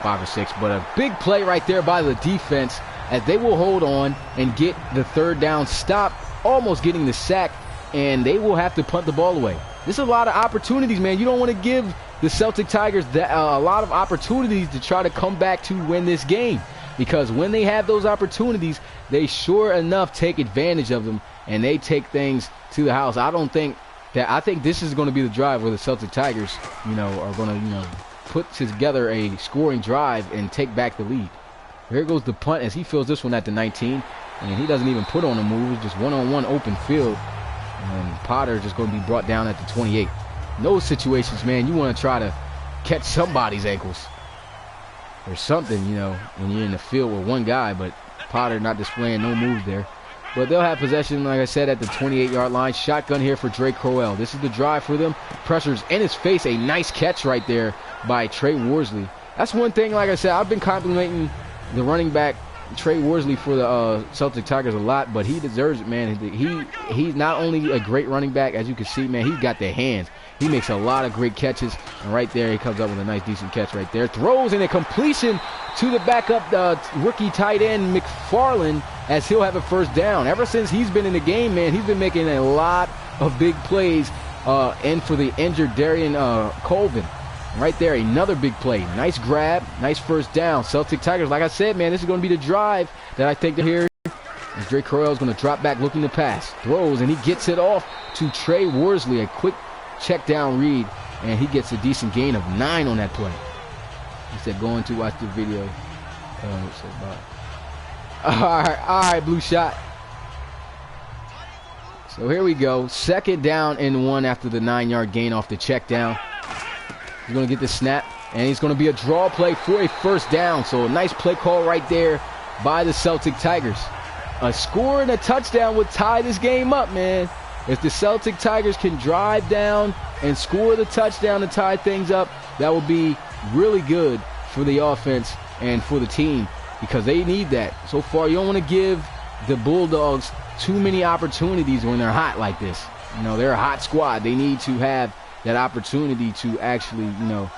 5 or 6, but a big play right there by the defense as they will hold on and get the 3rd down stop, almost getting the sack, and they will have to punt the ball away. This is a lot of opportunities, man. You don't want to give the Celtic Tigers a lot of opportunities to try to come back to win this game, because when they have those opportunities, they sure enough take advantage of them, and they take things to the house. I think this is going to be the drive where the Celtic Tigers, you know, are going to, put together a scoring drive and take back the lead. Here goes the punt as he fills this one at the 19, and he doesn't even put on a move. It's just one-on-one open field, and Potter is just going to be brought down at the 28. In those situations, man, you want to try to catch somebody's ankles or something, you know, when you're in the field with one guy, but Potter not displaying no moves there. But they'll have possession, like I said, at the 28-yard line. Shotgun here for Drake Crowell. This is the drive for them. Pressure's in his face. A nice catch right there by Trey Worsley. That's one thing, like I said, I've been complimenting the running back, Trey Worsley, for the Celtic Tigers a lot, but he deserves it, man. He's not only a great running back, as you can see, man, he's got the hands. He makes a lot of great catches, and right there he comes up with a nice, decent catch right there. Throws in a completion to the backup rookie tight end, McFarland, as he'll have a 1st down. Ever since he's been in the game, man, he's been making a lot of big plays, and for the injured Darian Colvin. Right there, another big play. Nice grab, nice 1st down. Celtic Tigers, like I said, man, this is going to be the drive that I think they're here. As Drake Correll is going to drop back looking to pass. Throws, and he gets it off to Trey Worsley. A quick check down read, and he gets a decent gain of 9 on that play. He said, going to watch the video. All right, blue shot. So here we go. 2nd down and 1 after the 9-yard gain off the check down. He's going to get the snap, and he's going to be a draw play for a 1st down. So a nice play call right there by the Celtic Tigers. A score and a touchdown would tie this game up, man. If the Celtic Tigers can drive down and score the touchdown to tie things up, that will be really good for the offense and for the team, because they need that. So far, you don't want to give the Bulldogs too many opportunities when they're hot like this. You know, they're a hot squad. They need to have that opportunity to actually, you know,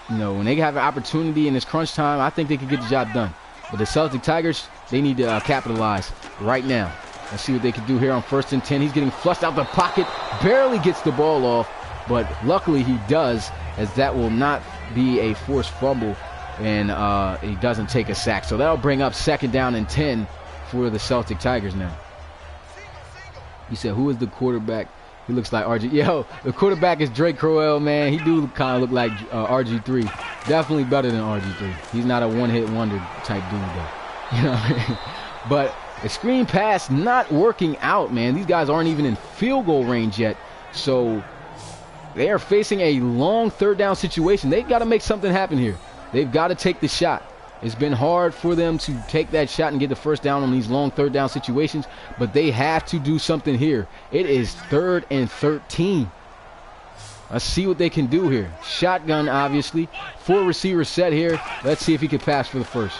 when they have an opportunity in this crunch time, I think they can get the job done. But the Celtic Tigers, they need to capitalize right now. Let's see what they can do here on 1st and 10. He's getting flushed out the pocket, barely gets the ball off, but luckily he does, as that will not be a forced fumble, and he doesn't take a sack. So that'll bring up 2nd down and 10 for the Celtic Tigers now. You said, who is the quarterback? He looks like RG. Yo, the quarterback is Drake Crowell, man. He do kind of look like RG3. Definitely better than RG3. He's not a one-hit wonder type dude, though. You know what I mean? But a screen pass not working out, man. These guys aren't even in field goal range yet. So they are facing a long third down situation. They've got to make something happen here. They've got to take the shot. It's been hard for them to take that shot and get the first down on these long third down situations, but they have to do something here. It is 3rd and 13. Let's see what they can do here. Shotgun, obviously. 4 receivers set here. Let's see if he can pass for the first.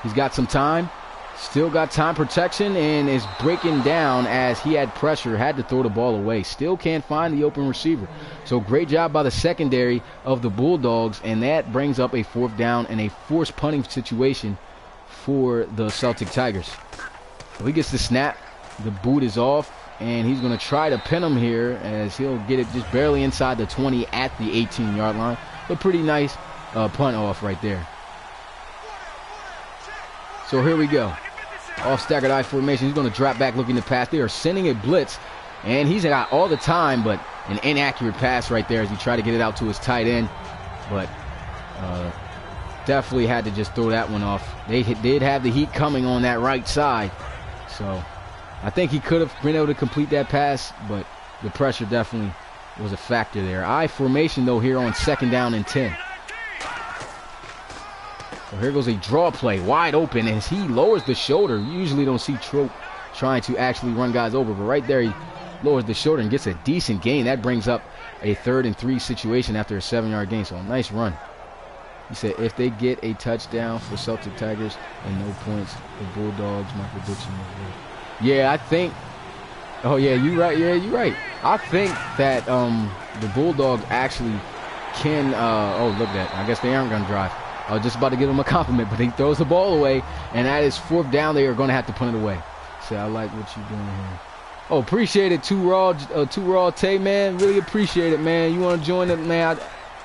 He's got some time. Still got time protection and is breaking down as he had pressure. Had to throw the ball away. Still can't find the open receiver. So great job by the secondary of the Bulldogs. And that brings up a 4th down and a forced punting situation for the Celtic Tigers. So he gets the snap. The boot is off. And he's going to try to pin him here as he'll get it just barely inside the 20 at the 18-yard line. A pretty nice punt off right there. So here we go. Off staggered I formation. He's going to drop back looking to pass. They are sending a blitz. And he's got all the time, but an inaccurate pass right there as he tried to get it out to his tight end. But definitely had to just throw that one off. They did have the heat coming on that right side. So I think he could have been able to complete that pass, but the pressure definitely was a factor there. I formation, though, here on 2nd down and 10. So here goes a draw play, wide open, as he lowers the shoulder. You usually don't see Trope trying to actually run guys over, but right there he lowers the shoulder and gets a decent gain. That brings up a 3rd and 3 situation after a 7-yard gain, so a nice run. He said if they get a touchdown for Celtic Tigers and no points, the Bulldogs, my prediction is yeah, I think. Oh yeah, you're right. Yeah, you're right. I think that the Bulldogs actually can. Oh, look at that. I guess they aren't gonna drive. I was just about to give him a compliment, but he throws the ball away, and that is 4th down. They are gonna have to punt it away. Say, I like what you're doing here. Oh, appreciate it, Too Raw Tay, man. Really appreciate it, man. You want to join it, man?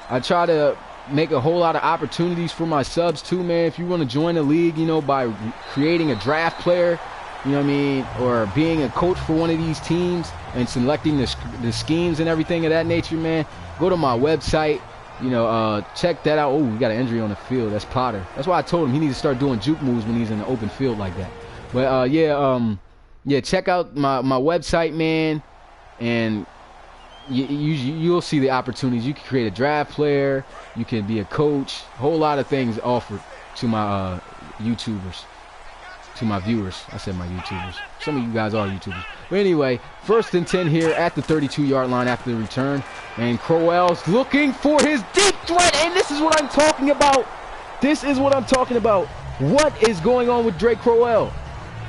I try to make a whole lot of opportunities for my subs too, man. If you want to join the league, you know, by creating a draft player. You know what I mean? Or being a coach for one of these teams and selecting the schemes and everything of that nature, man. Go to my website. You know, check that out. Oh, we got an injury on the field. That's Potter. That's why I told him he needs to start doing juke moves when he's in the open field like that. But, yeah, check out my website, man. And you'll see the opportunities. You can create a draft player. You can be a coach. A whole lot of things offered to my YouTubers. To my viewers. I said my YouTubers. Some of you guys are YouTubers. But anyway, 1st and 10 here at the 32-yard line after the return. And Crowell's looking for his deep threat. And this is what I'm talking about. This is what I'm talking about. What is going on with Drake Crowell?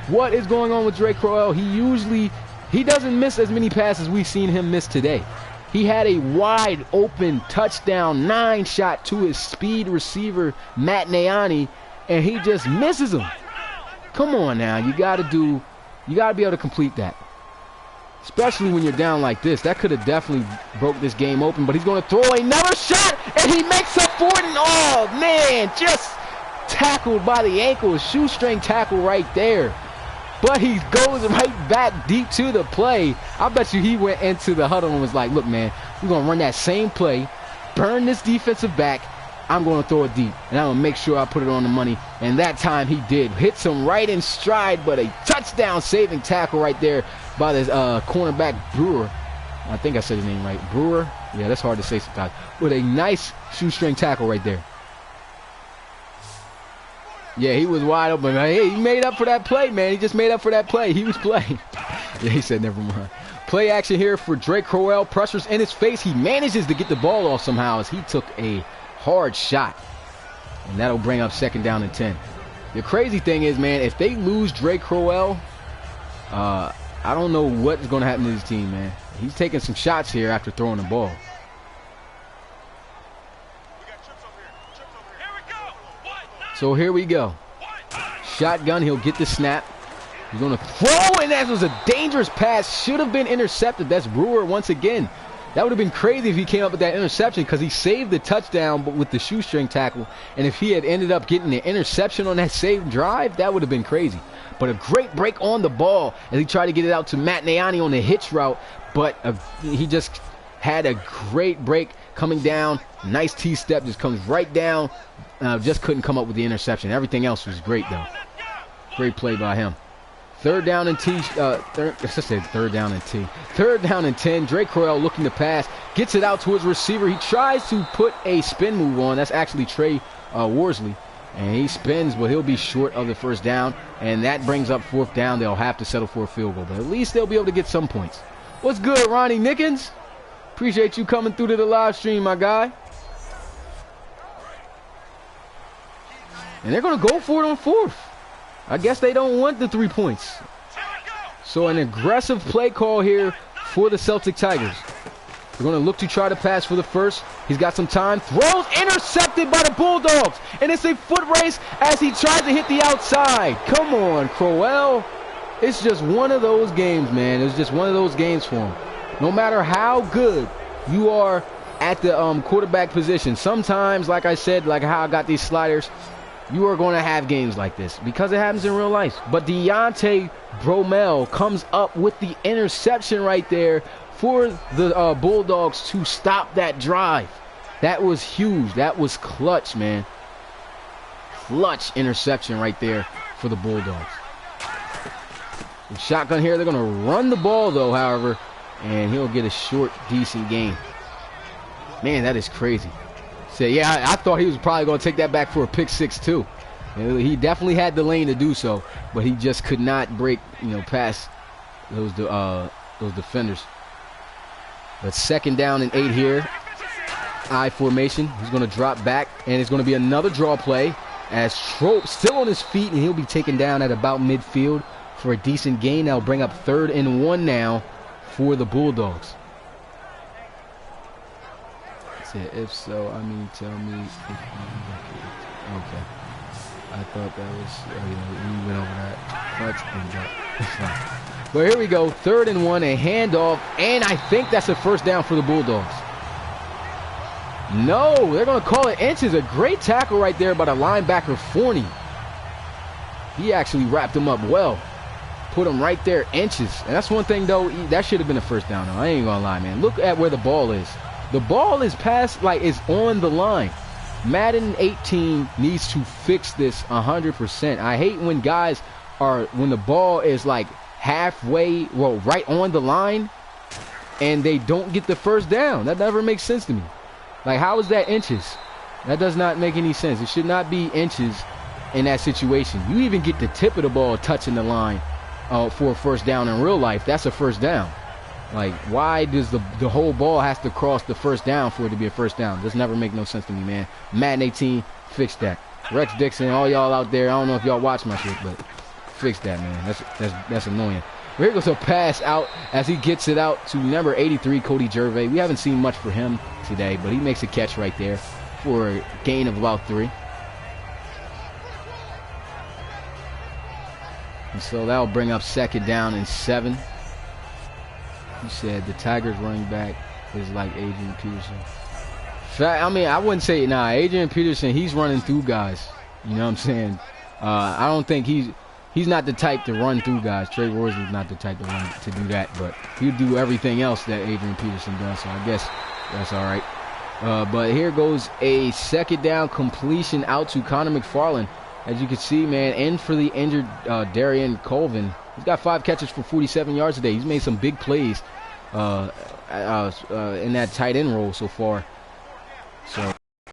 What is going on with Drake Crowell? He doesn't miss as many passes we've seen him miss today. He had a wide open touchdown 9-shot to his speed receiver, Matt Nayani, and he just misses him. Come on now, you gotta be able to complete that. Especially when you're down like this. That could have definitely broke this game open, but he's gonna throw another shot, and he makes up for it, and oh man, just tackled by the ankle, shoestring tackle right there. But he goes right back deep to the play. I bet you he went into the huddle and was like, look man, we're gonna run that same play, burn this defensive back, I'm going to throw it deep, and I'm going to make sure I put it on the money. And that time he did. Hits him right in stride, but a touchdown-saving tackle right there by this cornerback Brewer. I think I said his name right. Brewer? Yeah, that's hard to say sometimes. With a nice shoestring tackle right there. Yeah, he was wide open. Hey, he made up for that play, man. He just made up for that play. He was playing. Yeah, he said never mind. Play action here for Drake Crowell. Pressures in his face. He manages to get the ball off somehow as he took a hard shot, and that'll bring up 2nd down and 10. The crazy thing is, man, if they lose Drake Crowell, I don't know what is going to happen to this team, man. He's taking some shots here after throwing the ball. So here we go. Shotgun, he'll get the snap. He's going to throw, and that was a dangerous pass. Should have been intercepted. That's Brewer once again. That would have been crazy if he came up with that interception because he saved the touchdown but with the shoestring tackle. And if he had ended up getting the interception on that saved drive, that would have been crazy. But a great break on the ball as he tried to get it out to Matt Nayani on the hitch route. But he just had a great break coming down. Nice T-step, just comes right down. Just couldn't come up with the interception. Everything else was great, though. Great play by him. Third down and T. Third down and T. Third down and 10. Drake Crowell looking to pass. Gets it out to his receiver. He tries to put a spin move on. That's actually Trey Worsley. And he spins, but he'll be short of the first down. And that brings up fourth down. They'll have to settle for a field goal. But at least they'll be able to get some points. What's good, Ronnie Nickens? Appreciate you coming through to the live stream, my guy. And they're going to go for it on fourth. I guess they don't want the 3 points. So an aggressive play call here for the Celtic Tigers. They're going to look to try to pass for the first. He's got some time. Throws, intercepted by the Bulldogs. And it's a foot race as he tries to hit the outside. Come on, Crowell. It's just one of those games, man. It's just one of those games for him. No matter how good you are at the quarterback position, sometimes, like I said, like how I got these sliders, you are going to have games like this because it happens in real life. But Deontay Bromell comes up with the interception right there for the Bulldogs to stop that drive. That was huge. That was clutch, man. Clutch interception right there for the Bulldogs. Shotgun here. They're going to run the ball, though, however, and he'll get a short, decent gain. Man, that is crazy. So, yeah, I thought he was probably going to take that back for a pick six, too. He definitely had the lane to do so, but he just could not break, past those defenders. But second down and 8 here. I formation. He's going to drop back, and it's going to be another draw play as Trope still on his feet, and he'll be taken down at about midfield for a decent gain. That'll bring up 3rd and 1 now for the Bulldogs. If so, I mean, tell me if you like it. Okay. I thought that was, we went over that. But here we go. 3rd and 1, a handoff, and I think that's a first down for the Bulldogs. No, they're going to call it inches. A great tackle right there by the linebacker, Forney. He actually wrapped him up well. Put him right there, inches. And that's one thing, though, that should have been a first down, though. I ain't going to lie, man. Look at where the ball is. The ball is past, is on the line. Madden 18 needs to fix this 100%. I hate when when the ball is halfway, right on the line, and they don't get the first down. That never makes sense to me. How is that inches? That does not make any sense. It should not be inches in that situation. You even get the tip of the ball touching the line for a first down in real life. That's a first down. Why does the whole ball has to cross the first down for it to be a first down? This never make no sense to me, man. Madden 18, fix that. Rex Dixon, all y'all out there, I don't know if y'all watch my shit, but fix that, man. That's annoying. But here goes a pass out as he gets it out to number 83, Cody Gervais. We haven't seen much for him today, but he makes a catch right there for a gain of about 3. And so that'll bring up 2nd down and 7. You said the Tigers running back is like Adrian Peterson. I mean, I wouldn't say, Adrian Peterson, he's running through guys. You know what I'm saying? I don't think he's not the type to run through guys. Trey Worsley's not the type to do that, but he'll do everything else that Adrian Peterson does, so I guess that's all right. But here goes a 2nd down completion out to Connor McFarland. As you can see, man, in for the injured Darian Colvin. He's got 5 catches for 47 yards today. He's made some big plays in that tight end role so far. So